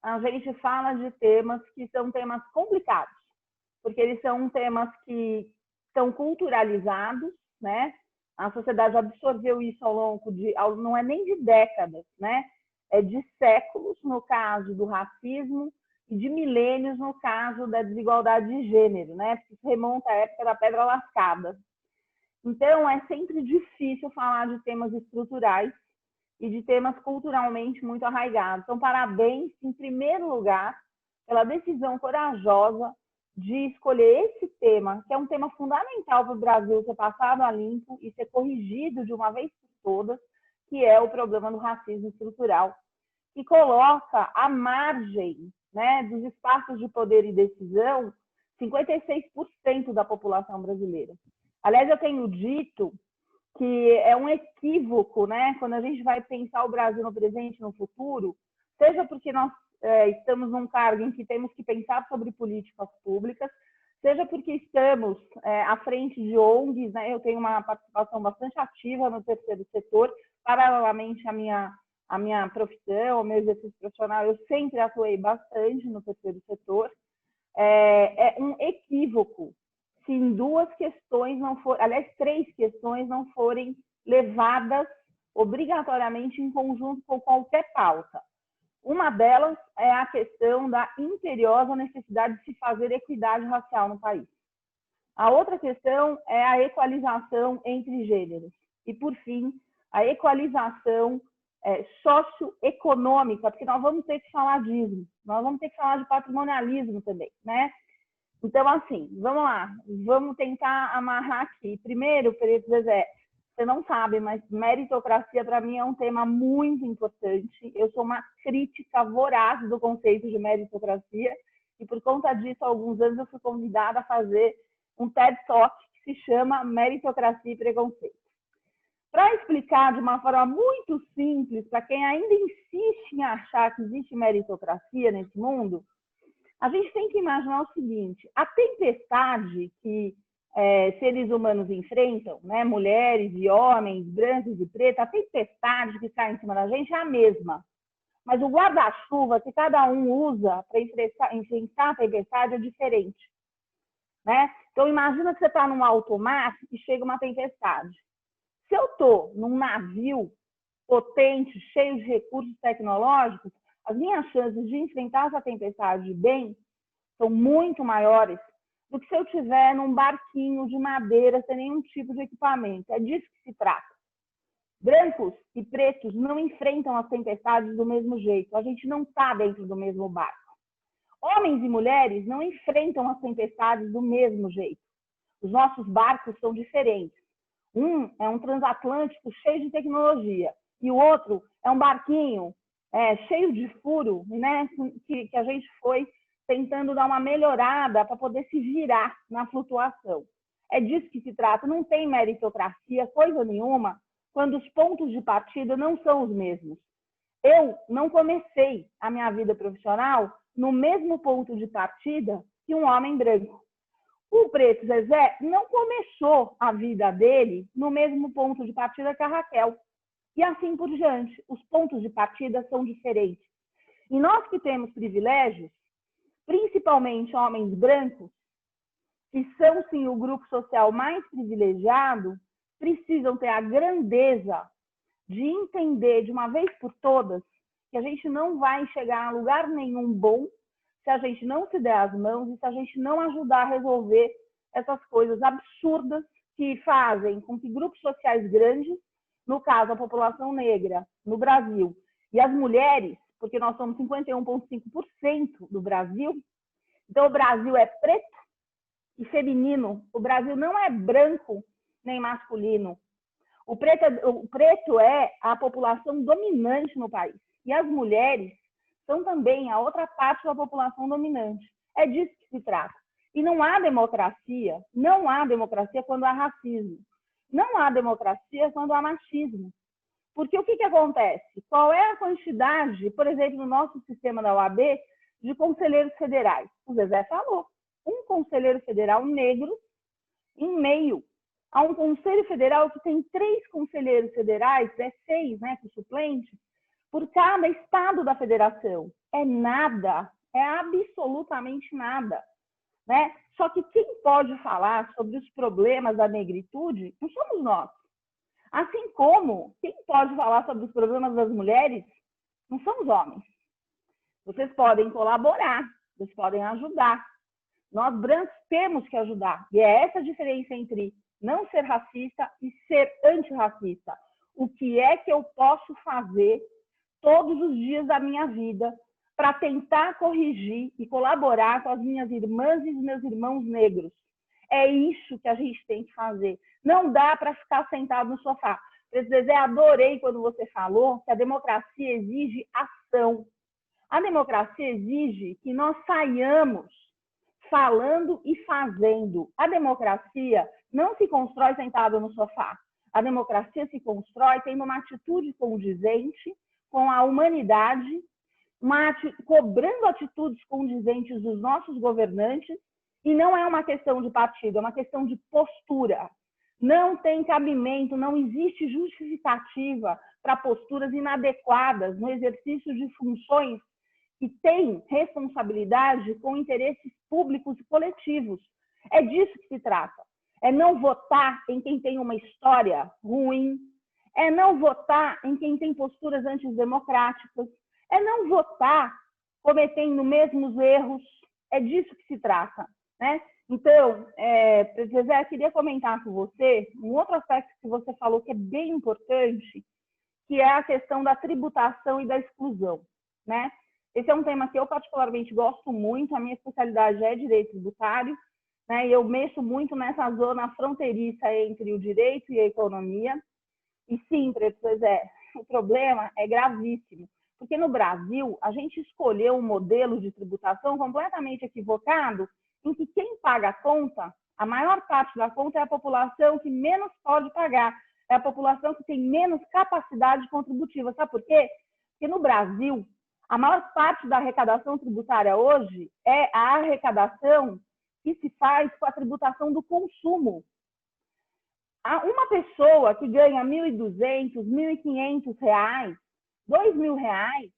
a gente fala de temas que são temas complicados, porque eles são temas que são culturalizados, A sociedade absorveu isso ao longo de, não é nem de décadas, É de séculos, no caso do racismo, e de milênios, no caso da desigualdade de gênero, Porque isso remonta à época da Pedra Lascada. Então, é sempre difícil falar de temas estruturais e de temas culturalmente muito arraigados. Então, parabéns, em primeiro lugar, pela decisão corajosa de escolher esse tema, que é um tema fundamental para o Brasil ser passado a limpo e ser corrigido de uma vez por todas, que é o problema do racismo estrutural, que coloca à margem dos espaços de poder e decisão 56% da população brasileira. Aliás, eu tenho dito que é um equívoco, quando a gente vai pensar o Brasil no presente e no futuro, seja porque nós estamos num cargo em que temos que pensar sobre políticas públicas, seja porque estamos à frente de ONGs, Eu tenho uma participação bastante ativa no terceiro setor, paralelamente à minha profissão, ao meu exercício profissional, eu sempre atuei bastante no terceiro setor. É um equívoco se em duas questões não forem, aliás, 3 questões não forem levadas obrigatoriamente em conjunto com qualquer pauta. Uma delas é a questão da imperiosa necessidade de se fazer equidade racial no país. A outra questão é a equalização entre gêneros. E, por fim, a equalização socioeconômica, porque nós vamos ter que falar disso, nós vamos ter que falar de patrimonialismo também, Então, assim, vamos lá, vamos tentar amarrar aqui. Primeiro, Preto Zezé, você não sabe, mas meritocracia para mim é um tema muito importante. Eu sou uma crítica voraz do conceito de meritocracia e por conta disso, há alguns anos eu fui convidada a fazer um TED Talk que se chama Meritocracia e Preconceito. Para explicar de uma forma muito simples, para quem ainda insiste em achar que existe meritocracia nesse mundo, a gente tem que imaginar o seguinte: a tempestade que seres humanos enfrentam, mulheres e homens, brancos e pretos, a tempestade que cai em cima da gente é a mesma. Mas o guarda-chuva que cada um usa para enfrentar a tempestade é diferente. Então, imagina que você está num alto mar e chega uma tempestade. Se eu estou num navio potente, cheio de recursos tecnológicos, as minhas chances de enfrentar essa tempestade bem são muito maiores do que se eu estiver num barquinho de madeira sem nenhum tipo de equipamento. É disso que se trata. Brancos e pretos não enfrentam as tempestades do mesmo jeito. A gente não está dentro do mesmo barco. Homens e mulheres não enfrentam as tempestades do mesmo jeito. Os nossos barcos são diferentes. Um é um transatlântico cheio de tecnologia e o outro é um barquinho cheio de furo, que a gente foi tentando dar uma melhorada para poder se virar na flutuação. É disso que se trata. Não tem meritocracia, coisa nenhuma, quando os pontos de partida não são os mesmos. Eu não comecei a minha vida profissional no mesmo ponto de partida que um homem branco. O Preto Zezé não começou a vida dele no mesmo ponto de partida que a Raquel. E assim por diante. Os pontos de partida são diferentes. E nós que temos privilégios, principalmente homens brancos, que são, sim, o grupo social mais privilegiado, precisam ter a grandeza de entender de uma vez por todas que a gente não vai chegar a lugar nenhum bom se a gente não se der as mãos e se a gente não ajudar a resolver essas coisas absurdas que fazem com que grupos sociais grandes, no caso a população negra no Brasil, e as mulheres porque nós somos 51,5% do Brasil. Então, o Brasil é preto e feminino. O Brasil não é branco nem masculino. O preto é a população dominante no país. E as mulheres são também a outra parte da população dominante. É disso que se trata. E não há democracia quando há racismo. Não há democracia quando há machismo. Porque o que acontece? Qual é a quantidade, por exemplo, no nosso sistema da OAB, de conselheiros federais? O Zezé falou. Um conselheiro federal negro em meio a um conselho federal que tem 3 conselheiros federais, 6, né, com suplente, por cada estado da federação. É nada, é absolutamente nada. Né? Só que quem pode falar sobre os problemas da negritude não somos nós. Assim como quem pode falar sobre os problemas das mulheres não são os homens. Vocês podem colaborar, vocês podem ajudar. Nós brancos temos que ajudar. E é essa a diferença entre não ser racista e ser antirracista. O que é que eu posso fazer todos os dias da minha vida para tentar corrigir e colaborar com as minhas irmãs e os meus irmãos negros? É isso que a gente tem que fazer. Não dá para ficar sentado no sofá. Zezé, adorei quando você falou que a democracia exige ação. A democracia exige que nós saiamos falando e fazendo. A democracia não se constrói sentado no sofá. A democracia se constrói tendo uma atitude condizente com a humanidade, cobrando atitudes condizentes dos nossos governantes, e não é uma questão de partido, é uma questão de postura. Não tem cabimento, não existe justificativa para posturas inadequadas no exercício de funções que têm responsabilidade com interesses públicos e coletivos. É disso que se trata. É não votar em quem tem uma história ruim, é não votar em quem tem posturas antidemocráticas, é não votar cometendo mesmos erros. É disso que se trata. Né? Então, Zezé, eu queria comentar com você um outro aspecto que você falou que é bem importante, que é a questão da tributação e da exclusão. Né? Esse é um tema que eu particularmente gosto muito, a minha especialidade é direito tributário, né? E eu mexo muito nessa zona fronteiriça entre o direito e a economia. E sim, Zezé, o problema é gravíssimo, porque no Brasil a gente escolheu um modelo de tributação completamente equivocado, em que quem paga a conta, a maior parte da conta é a população que menos pode pagar, é a população que tem menos capacidade contributiva. Sabe por quê? Porque no Brasil, a maior parte da arrecadação tributária hoje é a arrecadação que se faz com a tributação do consumo. Uma pessoa que ganha R$ 1.200, R$ 1.500, R$ 2.000,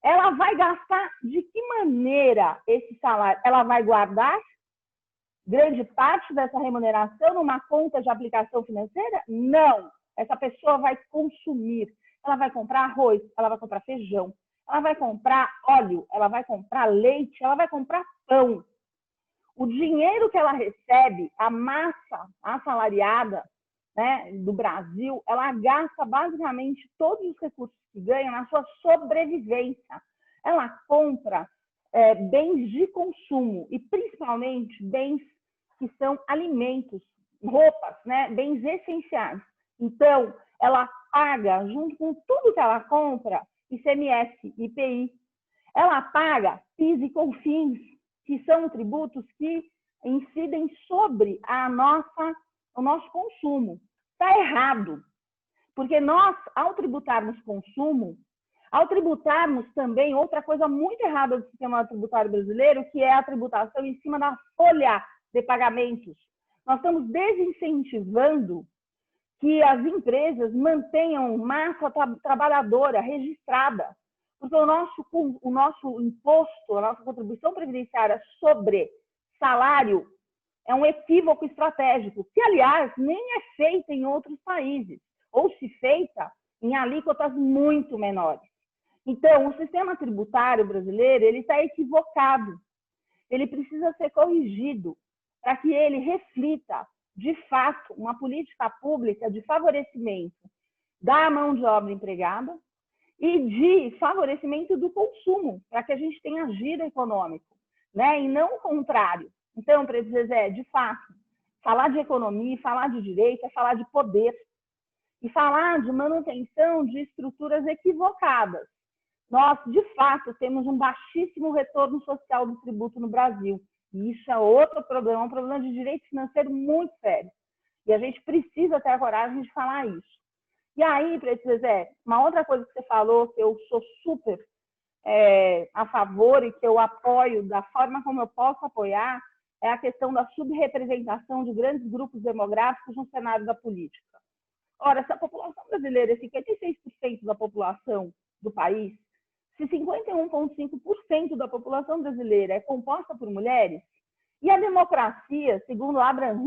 ela vai gastar de que maneira esse salário? Ela vai guardar grande parte dessa remuneração numa conta de aplicação financeira? Não. Essa pessoa vai consumir. Ela vai comprar arroz, ela vai comprar feijão, ela vai comprar óleo, ela vai comprar leite, ela vai comprar pão. O dinheiro que ela recebe, a massa assalariada, né, do Brasil, ela gasta basicamente todos os recursos que ganha na sua sobrevivência. Ela compra bens de consumo e principalmente bens que são alimentos, roupas, né, bens essenciais. Então, ela paga, junto com tudo que ela compra, ICMS, IPI. Ela paga PIS e COFINS, que são tributos que incidem sobre o nosso consumo. Está errado, porque nós, ao tributarmos consumo, ao tributarmos também outra coisa muito errada do sistema tributário brasileiro, que é a tributação em cima da folha de pagamentos. Nós estamos desincentivando que as empresas mantenham massa trabalhadora registrada, porque o nosso imposto, a nossa contribuição previdenciária sobre salário é um equívoco estratégico, que, aliás, nem é feita em outros países, ou se feita em alíquotas muito menores. Então, o sistema tributário brasileiro ele está equivocado. Ele precisa ser corrigido para que ele reflita, de fato, uma política pública de favorecimento da mão de obra empregada e de favorecimento do consumo, para que a gente tenha giro econômico, né? E não o contrário. Então, Preto Zezé, de fato, falar de economia, falar de direito é falar de poder e falar de manutenção de estruturas equivocadas. Nós, de fato, temos um baixíssimo retorno social do tributo no Brasil. E isso é outro problema, um problema de direito financeiro muito sério. E a gente precisa ter a coragem de falar isso. E aí, Preto Zezé, uma outra coisa que você falou, que eu sou super a favor e que eu apoio da forma como eu posso apoiar, é a questão da subrepresentação de grandes grupos demográficos no cenário da política. Ora, se a população brasileira é 56% da população do país, se 51,5% da população brasileira é composta por mulheres, e a democracia, segundo Abraham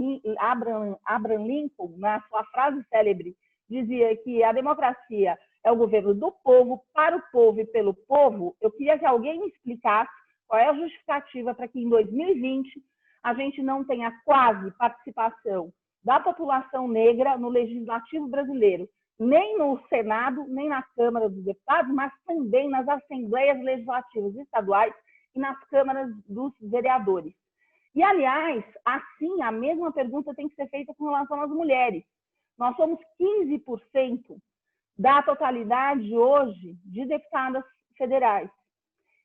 Lincoln, na sua frase célebre, dizia que a democracia é o governo do povo, para o povo e pelo povo, eu queria que alguém me explicasse qual é a justificativa para que em 2020 a gente não tenha quase participação da população negra no legislativo brasileiro, nem no Senado, nem na Câmara dos Deputados, mas também nas assembleias legislativas estaduais e nas câmaras dos vereadores. E, aliás, assim, a mesma pergunta tem que ser feita com relação às mulheres. Nós somos 15% da totalidade hoje de deputadas federais.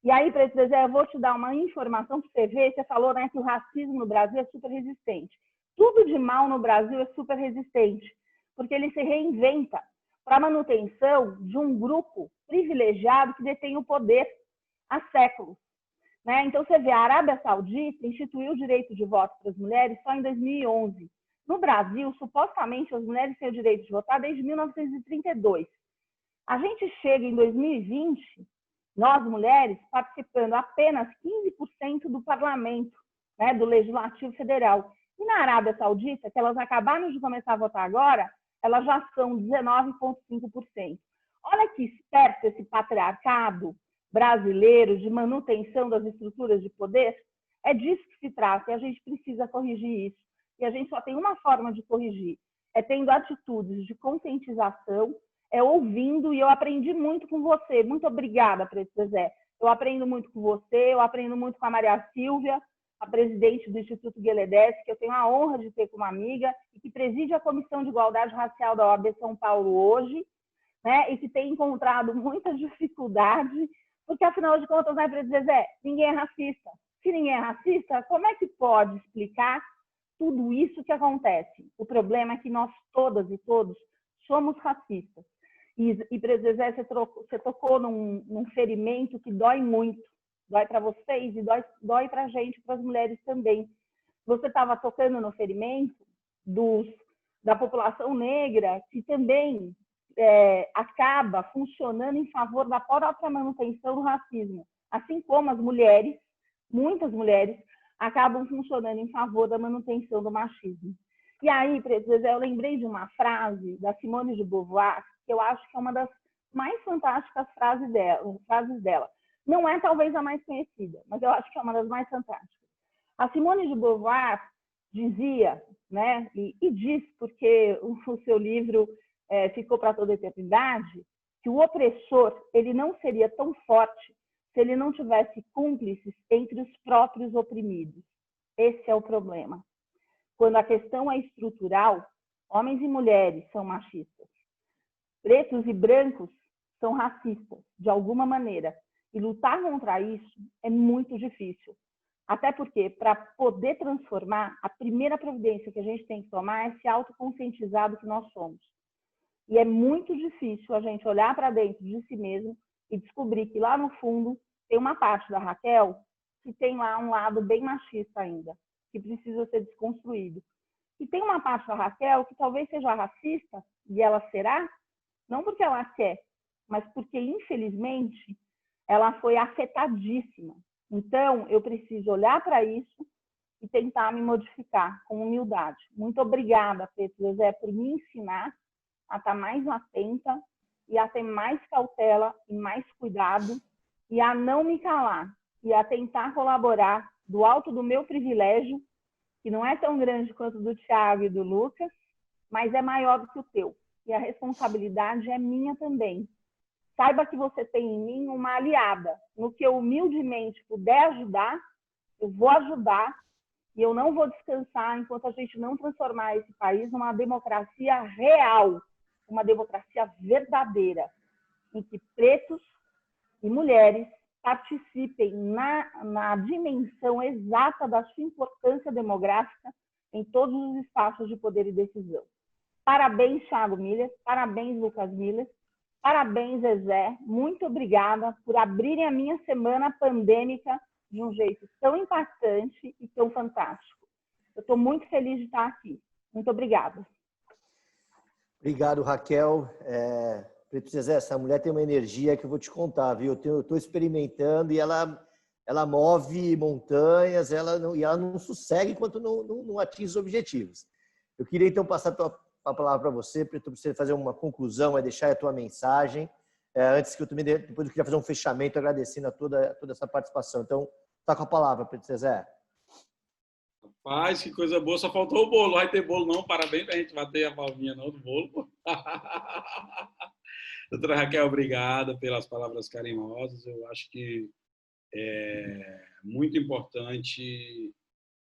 E aí, Preto Zezé, eu vou te dar uma informação para você ver. Você falou, né, que o racismo no Brasil é super resistente. Tudo de mal no Brasil é super resistente, porque ele se reinventa para a manutenção de um grupo privilegiado que detém o poder há séculos. Né? Então, você vê, a Arábia Saudita instituiu o direito de voto para as mulheres só em 2011. No Brasil, supostamente, as mulheres têm o direito de votar desde 1932. A gente chega em 2020, nós mulheres, participando apenas 15% do parlamento, né, do Legislativo Federal. E na Arábia Saudita, que elas acabaram de começar a votar agora, elas já são 19,5%. Olha que esperto esse patriarcado brasileiro de manutenção das estruturas de poder. É disso que se trata e a gente precisa corrigir isso. E a gente só tem uma forma de corrigir, é tendo atitudes de conscientização, é ouvindo, e eu aprendi muito com você. Muito obrigada, Preto Zezé. Eu aprendo muito com você, eu aprendo muito com a Maria Silvia, a presidente do Instituto Gueledés, que eu tenho a honra de ter como amiga, e que preside a Comissão de Igualdade Racial da OAB São Paulo hoje, né, e que tem encontrado muita dificuldade, porque, afinal de contas, né, Preto Zezé, ninguém é racista. Se ninguém é racista, como é que pode explicar tudo isso que acontece? O problema é que nós todas e todos somos racistas. E Preto Zezé, você tocou num ferimento que dói muito. Dói para vocês e dói para a gente, para as mulheres também. Você estava tocando no ferimento da população negra, que também acaba funcionando em favor da própria manutenção do racismo. Assim como as mulheres, muitas mulheres, acabam funcionando em favor da manutenção do machismo. E aí, Preto Zezé, eu lembrei de uma frase da Simone de Beauvoir, que eu acho que é uma das mais fantásticas frases dela. Não é talvez a mais conhecida, mas eu acho que é uma das mais fantásticas. A Simone de Beauvoir dizia, né, e diz, porque o seu livro ficou para toda a eternidade, que o opressor ele não seria tão forte se ele não tivesse cúmplices entre os próprios oprimidos. Esse é o problema. Quando a questão é estrutural, homens e mulheres são machistas. Pretos e brancos são racistas, de alguma maneira. E lutar contra isso é muito difícil. Até porque, para poder transformar, a primeira providência que a gente tem que tomar é se autoconscientizar do que nós somos. E é muito difícil a gente olhar para dentro de si mesmo e descobrir que lá no fundo tem uma parte da Raquel que tem lá um lado bem machista ainda, que precisa ser desconstruído. E tem uma parte da Raquel que talvez seja racista, e ela será, não porque ela quer, mas porque, infelizmente, ela foi afetadíssima. Então, eu preciso olhar para isso e tentar me modificar com humildade. Muito obrigada, Preto Zezé, por me ensinar a estar mais atenta e a ter mais cautela e mais cuidado e a não me calar e a tentar colaborar do alto do meu privilégio, que não é tão grande quanto o do Thiago e do Lucas, mas é maior do que o teu. E a responsabilidade é minha também. saiba que você tem em mim uma aliada. No que eu humildemente puder ajudar, eu vou ajudar e eu não vou descansar enquanto a gente não transformar esse país numa democracia real, uma democracia verdadeira, em que pretos e mulheres participem na dimensão exata da sua importância demográfica em todos os espaços de poder e decisão. Parabéns, Thiago Miller, parabéns, Lucas Miller, parabéns, Zezé, muito obrigada por abrirem a minha semana pandêmica de um jeito tão impactante e tão fantástico. Eu estou muito feliz de estar aqui. Muito obrigada. Obrigado, Raquel. Preto Zezé, essa mulher tem uma energia que eu vou te contar, viu? Eu estou experimentando e ela move montanhas, ela não sossega enquanto não atinge os objetivos. Eu queria, então, passar a palavra para você, para você fazer uma conclusão, deixar a tua mensagem, antes que eu também, depois eu queria fazer um fechamento agradecendo a toda essa participação. Então, tá com a palavra, Preto Zezé. Rapaz, que coisa boa, só faltou o bolo. Não vai ter bolo não, parabéns pra gente bater a palminha não do bolo. Doutora Raquel, obrigada pelas palavras carinhosas. Eu acho que é muito importante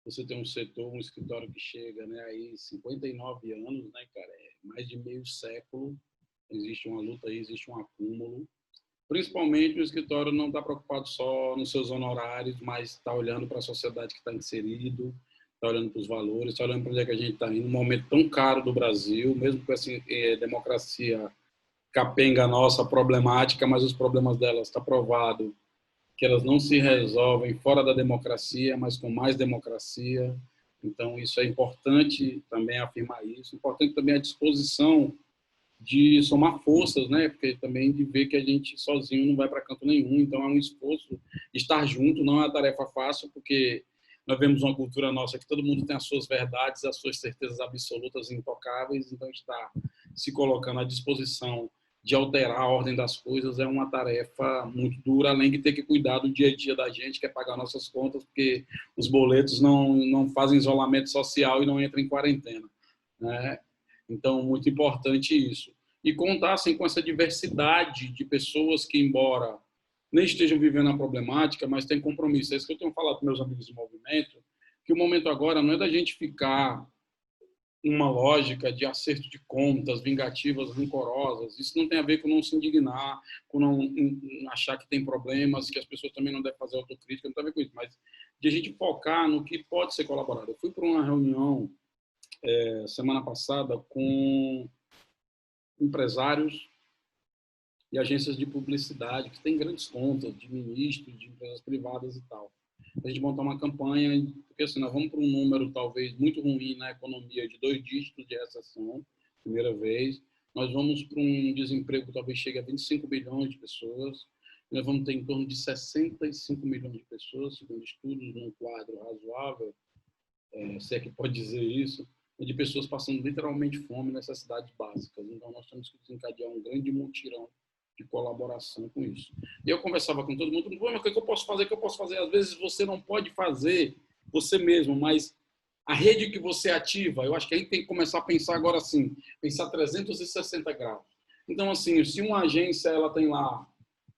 você ter um setor, um escritório que chega, né, aí 59 anos, né, cara, mais de meio século, existe uma luta aí, existe um acúmulo. Principalmente o escritório não está preocupado só nos seus honorários, mas está olhando para a sociedade que está inserido, está olhando para os valores, está olhando para onde é que a gente está indo, num momento tão caro do Brasil, mesmo com essa democracia capenga nossa, problemática, mas os problemas delas está provado que elas não se resolvem fora da democracia, mas com mais democracia. Então, isso é importante também afirmar isso. Importante também a disposição de somar forças, né? Porque também de ver que a gente sozinho não vai para canto nenhum. Então, é um esforço. Estar junto não é uma tarefa fácil, porque nós vemos uma cultura nossa que todo mundo tem as suas verdades, as suas certezas absolutas e intocáveis. Então, estar se colocando à disposição de alterar a ordem das coisas é uma tarefa muito dura, além de ter que cuidar do dia a dia da gente, que é pagar nossas contas, porque os boletos não fazem isolamento social e não entram em quarentena, né? Então, muito importante isso. E contar assim, com essa diversidade de pessoas que, embora nem estejam vivendo a problemática, mas têm compromisso. É isso que eu tenho falado com meus amigos do movimento, que o momento agora não é da gente ficar uma lógica de acerto de contas, vingativas, rancorosas. Isso não tem a ver com não se indignar, com não achar que tem problemas, que as pessoas também não devem fazer autocrítica, não tem a ver com isso, mas de a gente focar no que pode ser colaborado. Eu fui para uma reunião semana passada com empresários e agências de publicidade que têm grandes contas de ministros, de empresas privadas e tal. A gente montar uma campanha, porque assim, nós vamos para um número talvez muito ruim na economia de 2 dígitos de recessão, primeira vez. Nós vamos para um desemprego que talvez chegue a 25 bilhões de pessoas. Nós vamos ter em torno de 65 milhões de pessoas, segundo estudos, num quadro razoável, se é que pode dizer isso, de pessoas passando literalmente fome, necessidades básicas. Então, nós temos que desencadear um grande mutirão de colaboração com isso. E eu conversava com todo mundo, mas o que eu posso fazer? O que eu posso fazer? Às vezes você não pode fazer você mesmo, mas a rede que você ativa, eu acho que a gente tem que começar a pensar agora assim, pensar 360 graus. Então, assim, se uma agência, ela tem lá,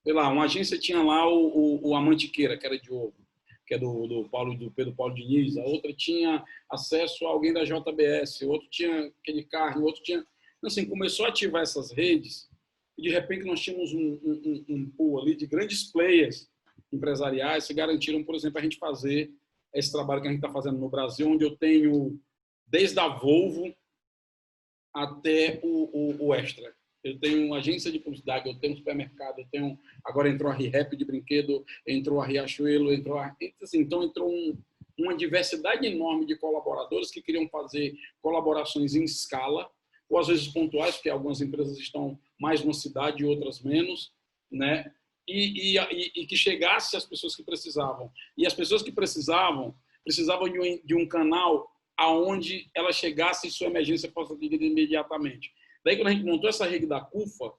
sei lá, uma agência tinha lá a Mantiqueira, que era de ovo, que é do Pedro Paulo Diniz, a outra tinha acesso a alguém da JBS, o outro tinha aquele carro, o outro tinha... Assim, começou a ativar essas redes, e de repente nós tínhamos um pool ali de grandes players empresariais que garantiram, por exemplo, a gente fazer esse trabalho que a gente está fazendo no Brasil, onde eu tenho desde a Volvo até o Extra. Eu tenho uma agência de publicidade, eu tenho um supermercado, eu tenho... Agora entrou a ReHap de brinquedo, entrou a Riachuelo, então entrou uma diversidade enorme de colaboradores que queriam fazer colaborações em escala, ou às vezes pontuais, porque algumas empresas estão mais numa cidade e outras menos, né? E que chegasse às pessoas que precisavam. E as pessoas que precisavam de um canal aonde ela chegasse e sua emergência fosse atendida imediatamente. Daí, quando a gente montou essa rede da CUFA,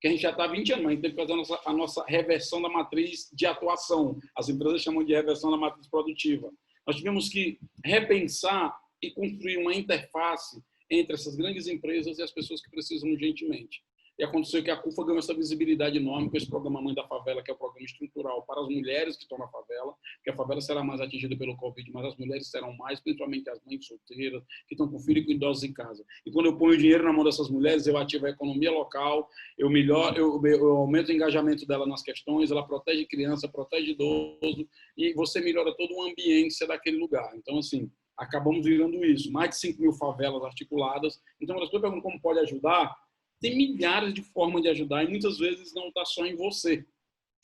que a gente já está há 20 anos, mas a gente teve que fazer a nossa reversão da matriz de atuação. As empresas chamam de reversão da matriz produtiva. Nós tivemos que repensar e construir uma interface entre essas grandes empresas e as pessoas que precisam urgentemente. E aconteceu que a CUFA ganhou essa visibilidade enorme com esse programa Mãe da Favela, que é o programa estrutural para as mulheres que estão na favela, que a favela será mais atingida pelo Covid, mas as mulheres serão mais, principalmente as mães solteiras, que estão com filho e com idosos em casa. E quando eu ponho dinheiro na mão dessas mulheres, eu ativo a economia local, eu aumento o engajamento dela nas questões, ela protege criança, protege idoso, e você melhora todo o ambiente daquele lugar. Então, assim, acabamos virando isso. Mais de 5 mil favelas articuladas. Então, as pessoas perguntam como pode ajudar. Tem milhares de formas de ajudar e muitas vezes não está só em você.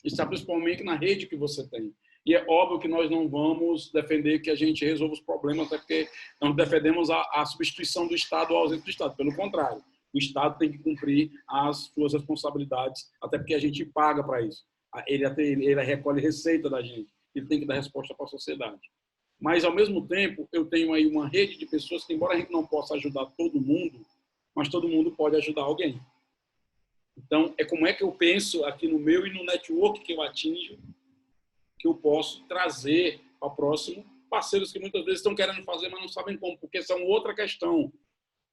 Está principalmente na rede que você tem. E é óbvio que nós não vamos defender que a gente resolva os problemas, até porque nós defendemos a substituição do Estado ao ausente do Estado. Pelo contrário, o Estado tem que cumprir as suas responsabilidades, até porque a gente paga para isso. Ele recolhe receita da gente. Ele tem que dar resposta para a sociedade. Mas, ao mesmo tempo, eu tenho aí uma rede de pessoas que, embora a gente não possa ajudar todo mundo, mas todo mundo pode ajudar alguém. Então, é como é que eu penso aqui no meu e no network que eu atinjo, que eu posso trazer ao próximo parceiros que muitas vezes estão querendo fazer, mas não sabem como, porque essa é uma outra questão.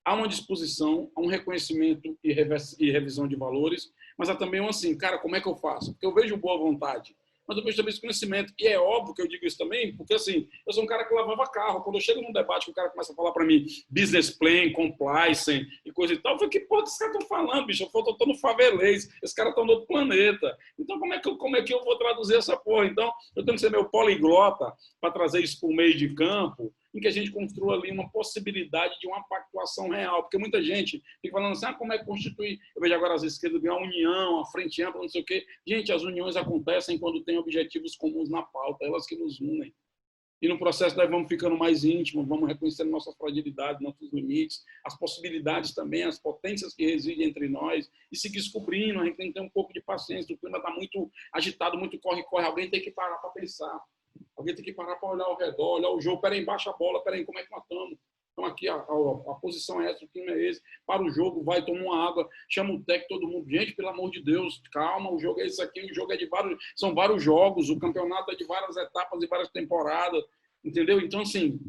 Há uma disposição, há um reconhecimento e revisão de valores, mas há também um assim, cara, como é que eu faço? Porque eu vejo boa vontade, mas eu vejo também esse conhecimento. E é óbvio que eu digo isso também, porque assim, eu sou um cara que lavava carro. Quando eu chego num debate que o cara começa a falar para mim business plan, compliance e coisa e tal, eu falei, que porra esses caras estão falando, bicho? Eu estou no favelês, esses caras estão no outro planeta. Então, como é que eu vou traduzir essa porra? Então, eu tenho que ser meu poliglota para trazer isso por meio de campo, em que a gente construa ali uma possibilidade de uma pactuação real. Porque muita gente fica falando assim, como é que constitui? Eu vejo agora as esquerdas de uma união, a frente ampla, não sei o quê. Gente, as uniões acontecem quando tem objetivos comuns na pauta, elas que nos unem. E no processo nós vamos ficando mais íntimos, vamos reconhecendo nossas fragilidades, nossos limites, as possibilidades também, as potências que residem entre nós, e se descobrindo. A gente tem que ter um pouco de paciência, o clima está muito agitado, muito corre-corre, alguém tem que parar para pensar. Alguém tem que parar para olhar ao redor, olhar o jogo. Peraí, baixa a bola, peraí, como é que nós estamos? Então aqui a posição é essa, o time é esse. Para o jogo, vai, toma uma água, chama o técnico, todo mundo. Gente, pelo amor de Deus, calma, o jogo é esse aqui, o jogo é de vários, são vários jogos, o campeonato é de várias etapas e várias temporadas, entendeu? Então, assim,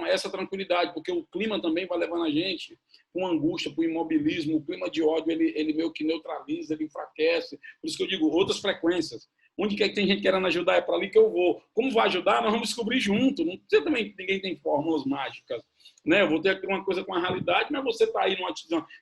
essa tranquilidade, porque o clima também vai levando a gente com angústia, com imobilismo, o clima de ódio, ele meio que neutraliza, ele enfraquece. Por isso que eu digo, outras frequências. Onde quer que tem gente querendo ajudar, é para ali que eu vou. Como vai ajudar, nós vamos descobrir junto. Não precisa também, ninguém tem fórmulas mágicas. Né? Eu vou ter uma coisa com a realidade, mas você está aí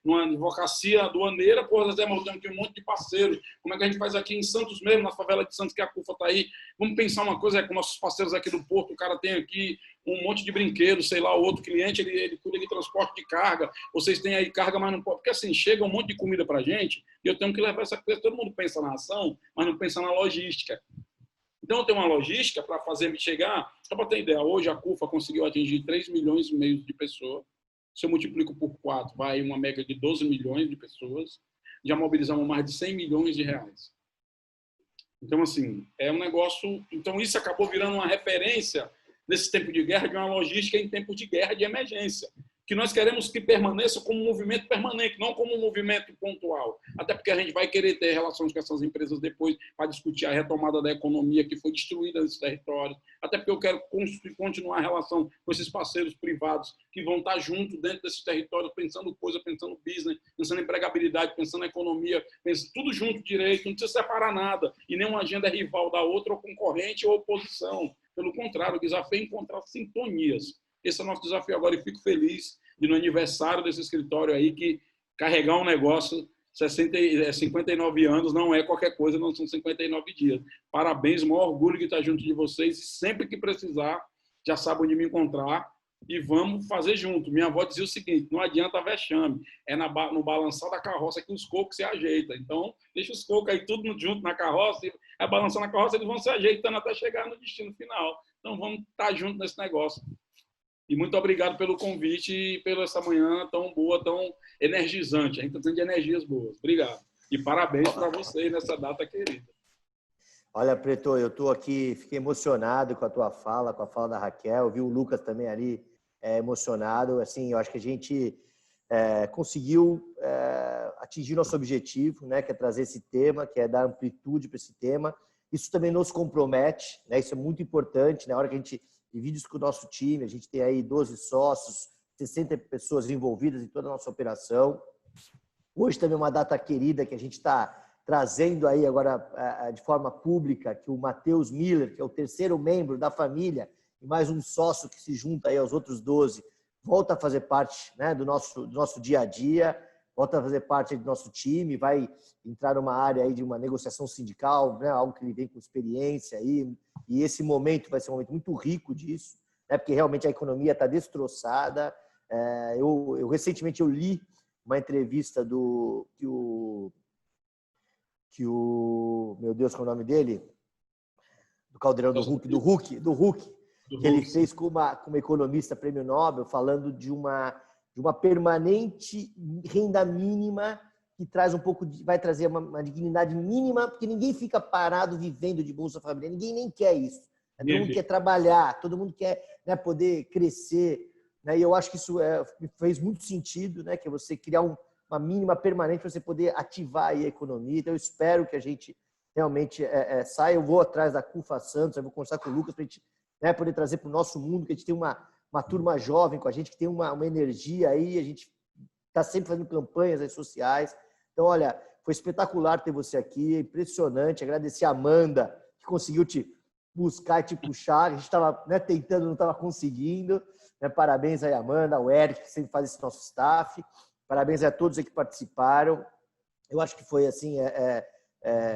numa advocacia aduaneira, porra, Zé, mas eu tenho aqui um monte de parceiros. Como é que a gente faz aqui em Santos mesmo, na favela de Santos, que a CUFA está aí? Vamos pensar uma coisa, com nossos parceiros aqui do Porto, o cara tem aqui um monte de brinquedos, sei lá, o outro cliente, ele cuida de transporte de carga, vocês têm aí carga, mas não pode, porque assim, chega um monte de comida para a gente, e eu tenho que levar essa coisa, todo mundo pensa na ação, mas não pensa na logística. Então, eu tenho uma logística para fazer me chegar. Só para ter ideia, hoje a CUFA conseguiu atingir 3,5 milhões de pessoas. Se eu multiplico por 4, vai uma média de 12 milhões de pessoas. Já mobilizamos mais de 100 milhões de reais. Então, assim, é um negócio... Então, isso acabou virando uma referência nesse tempo de guerra, de uma logística em tempo de guerra, de emergência. Que nós queremos que permaneça como um movimento permanente, não como um movimento pontual. Até porque a gente vai querer ter relações com essas empresas depois para discutir a retomada da economia que foi destruída nesses territórios. Até porque eu quero continuar a relação com esses parceiros privados que vão estar junto dentro desses territórios, pensando coisa, pensando business, pensando em empregabilidade, pensando na economia, pensando tudo junto direito, não precisa separar nada. E nenhuma agenda é rival da outra, ou concorrente, ou oposição. Pelo contrário, o desafio é encontrar sintonias. Esse é o nosso desafio agora e fico feliz de, no aniversário desse escritório aí, que carregar um negócio, 59 anos, não é qualquer coisa, não são 59 dias. Parabéns, o maior orgulho de estar junto de vocês. E sempre que precisar, já sabe onde me encontrar e vamos fazer junto. Minha avó dizia o seguinte, não adianta vexame, é no balançar da carroça que os cocos se ajeitam. Então, deixa os cocos aí tudo junto na carroça, e aí balançando a carroça, eles vão se ajeitando até chegar no destino final. Então, vamos estar junto nesse negócio. E muito obrigado pelo convite e pela essa manhã tão boa, tão energizante. A gente está tendo de energias boas. Obrigado. E parabéns para vocês nessa data querida. Olha, Preto, eu estou aqui, fiquei emocionado com a tua fala, com a fala da Raquel. Vi o Lucas também ali emocionado. Assim, eu acho que a gente conseguiu atingir nosso objetivo, né, que é trazer esse tema, que é dar amplitude para esse tema. Isso também nos compromete, né? Isso é muito importante. Na hora que a gente divide isso com o nosso time, a gente tem aí 12 sócios, 60 pessoas envolvidas em toda a nossa operação. Hoje também é uma data querida que a gente está trazendo aí agora de forma pública, que o Matheus Miller, que é o terceiro membro da família, e mais um sócio que se junta aí aos outros 12, volta a fazer parte, né, do nosso dia a dia, volta a fazer parte do nosso time, vai entrar numa área aí de uma negociação sindical, né, algo que ele vem com experiência aí, e esse momento vai ser um momento muito rico disso, né, porque realmente a economia está destroçada. Recentemente eu li uma entrevista que o meu Deus, qual é o nome dele? Do Caldeirão do Huck, que ele fez com uma economista prêmio Nobel, falando de uma permanente renda mínima que traz vai trazer uma dignidade mínima, porque ninguém fica parado vivendo de Bolsa Família, ninguém nem quer isso. Todo mundo quer trabalhar, todo mundo quer, né, poder crescer. Né? E eu acho que isso fez muito sentido, né? Que é você criar uma mínima permanente para você poder ativar aí a economia. Então, eu espero que a gente realmente saia. Eu vou atrás da CUFA Santos, eu vou conversar com o Lucas para a gente, né, poder trazer para o nosso mundo, que a gente tem uma turma jovem com a gente, que tem uma energia aí, a gente está sempre fazendo campanhas aí sociais. Então, olha, foi espetacular ter você aqui, impressionante. Agradecer a Amanda, que conseguiu te buscar e te puxar. A gente estava, né, tentando, não estava conseguindo. Né? Parabéns aí, Amanda, ao Eric, que sempre faz esse nosso staff. Parabéns a todos que participaram. Eu acho que foi assim,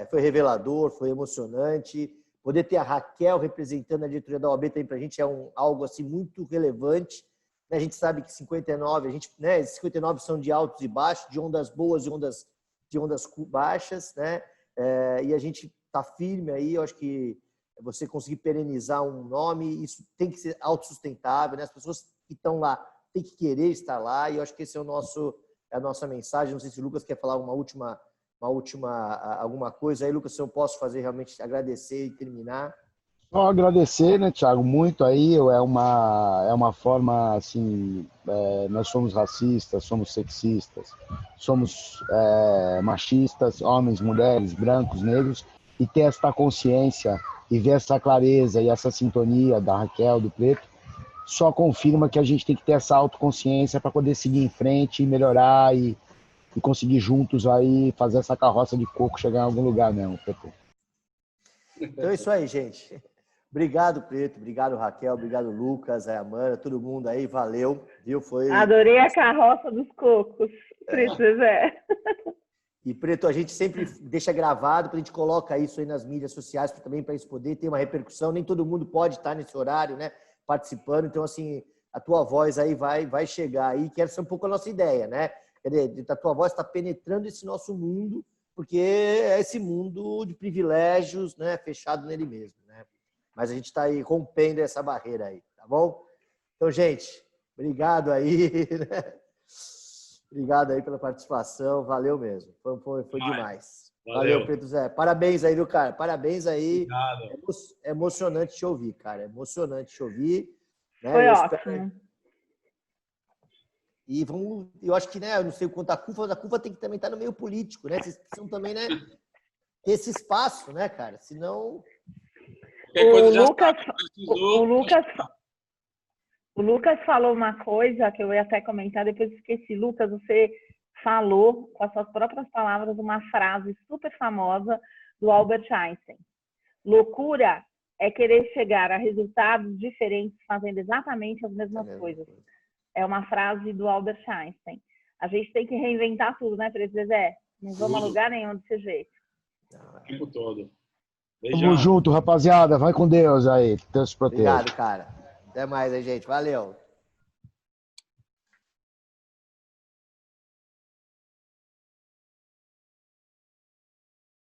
foi revelador, foi emocionante. Poder ter a Raquel representando a diretoria da OAB também para a gente é algo assim muito relevante. A gente sabe que 59, esses 59 são de altos e baixos, de ondas boas e de ondas baixas, né? E a gente está firme aí. Eu acho que você conseguir perenizar um nome, isso tem que ser autossustentável, né? As pessoas que estão lá têm que querer estar lá, e eu acho que esse é a nossa mensagem. Não sei se o Lucas quer falar alguma coisa aí, Lucas, se eu posso fazer realmente agradecer e terminar. Só agradecer, né, Thiago, muito aí. É uma forma, assim, nós somos racistas, somos sexistas, somos machistas, homens, mulheres, brancos, negros, e ter essa consciência e ver essa clareza e essa sintonia da Raquel, do Preto, só confirma que a gente tem que ter essa autoconsciência para poder seguir em frente e melhorar e conseguir juntos aí fazer essa carroça de coco chegar em algum lugar mesmo, Preto. Então é isso aí, gente. Obrigado, Preto. Obrigado, Raquel. Obrigado, Lucas, a Amanda, todo mundo aí. Valeu. Viu? Adorei a carroça dos cocos, Preto Zezé. E, Preto, a gente sempre deixa gravado, a gente coloca isso aí nas mídias sociais também, para isso poder ter uma repercussão. Nem todo mundo pode estar nesse horário, né, participando. Então, assim, a tua voz aí vai chegar aí, que essa é um pouco a nossa ideia, né? Quer dizer, a tua voz está penetrando esse nosso mundo, porque é esse mundo de privilégios, né, fechado nele mesmo, né? Mas a gente está aí rompendo essa barreira aí, tá bom? Então, gente, obrigado aí, né? Obrigado aí pela participação, valeu mesmo, foi demais. Valeu, Preto Zé. Parabéns aí, viu, cara? Parabéns aí. Obrigado. É emocionante te ouvir, cara. É emocionante te ouvir. Né? Foi ótimo. E eu acho que, né, eu não sei o quanto a CUFA tem que também estar no meio político, né? Vocês precisam também, né, ter esse espaço, né, cara? Senão... O Lucas falou uma coisa que eu ia até comentar, depois esqueci. Lucas, você falou, com as suas próprias palavras, uma frase super famosa do Albert Einstein. Loucura é querer chegar a resultados diferentes fazendo exatamente as mesmas coisas. É uma frase do Albert Einstein. A gente tem que reinventar tudo, né, Preto Zezé? Não vamos a lugar nenhum desse jeito. O tempo todo. Beijão. Tamo junto, rapaziada. Vai com Deus aí. Deus te proteja. Obrigado, cara. Até mais aí, gente. Valeu.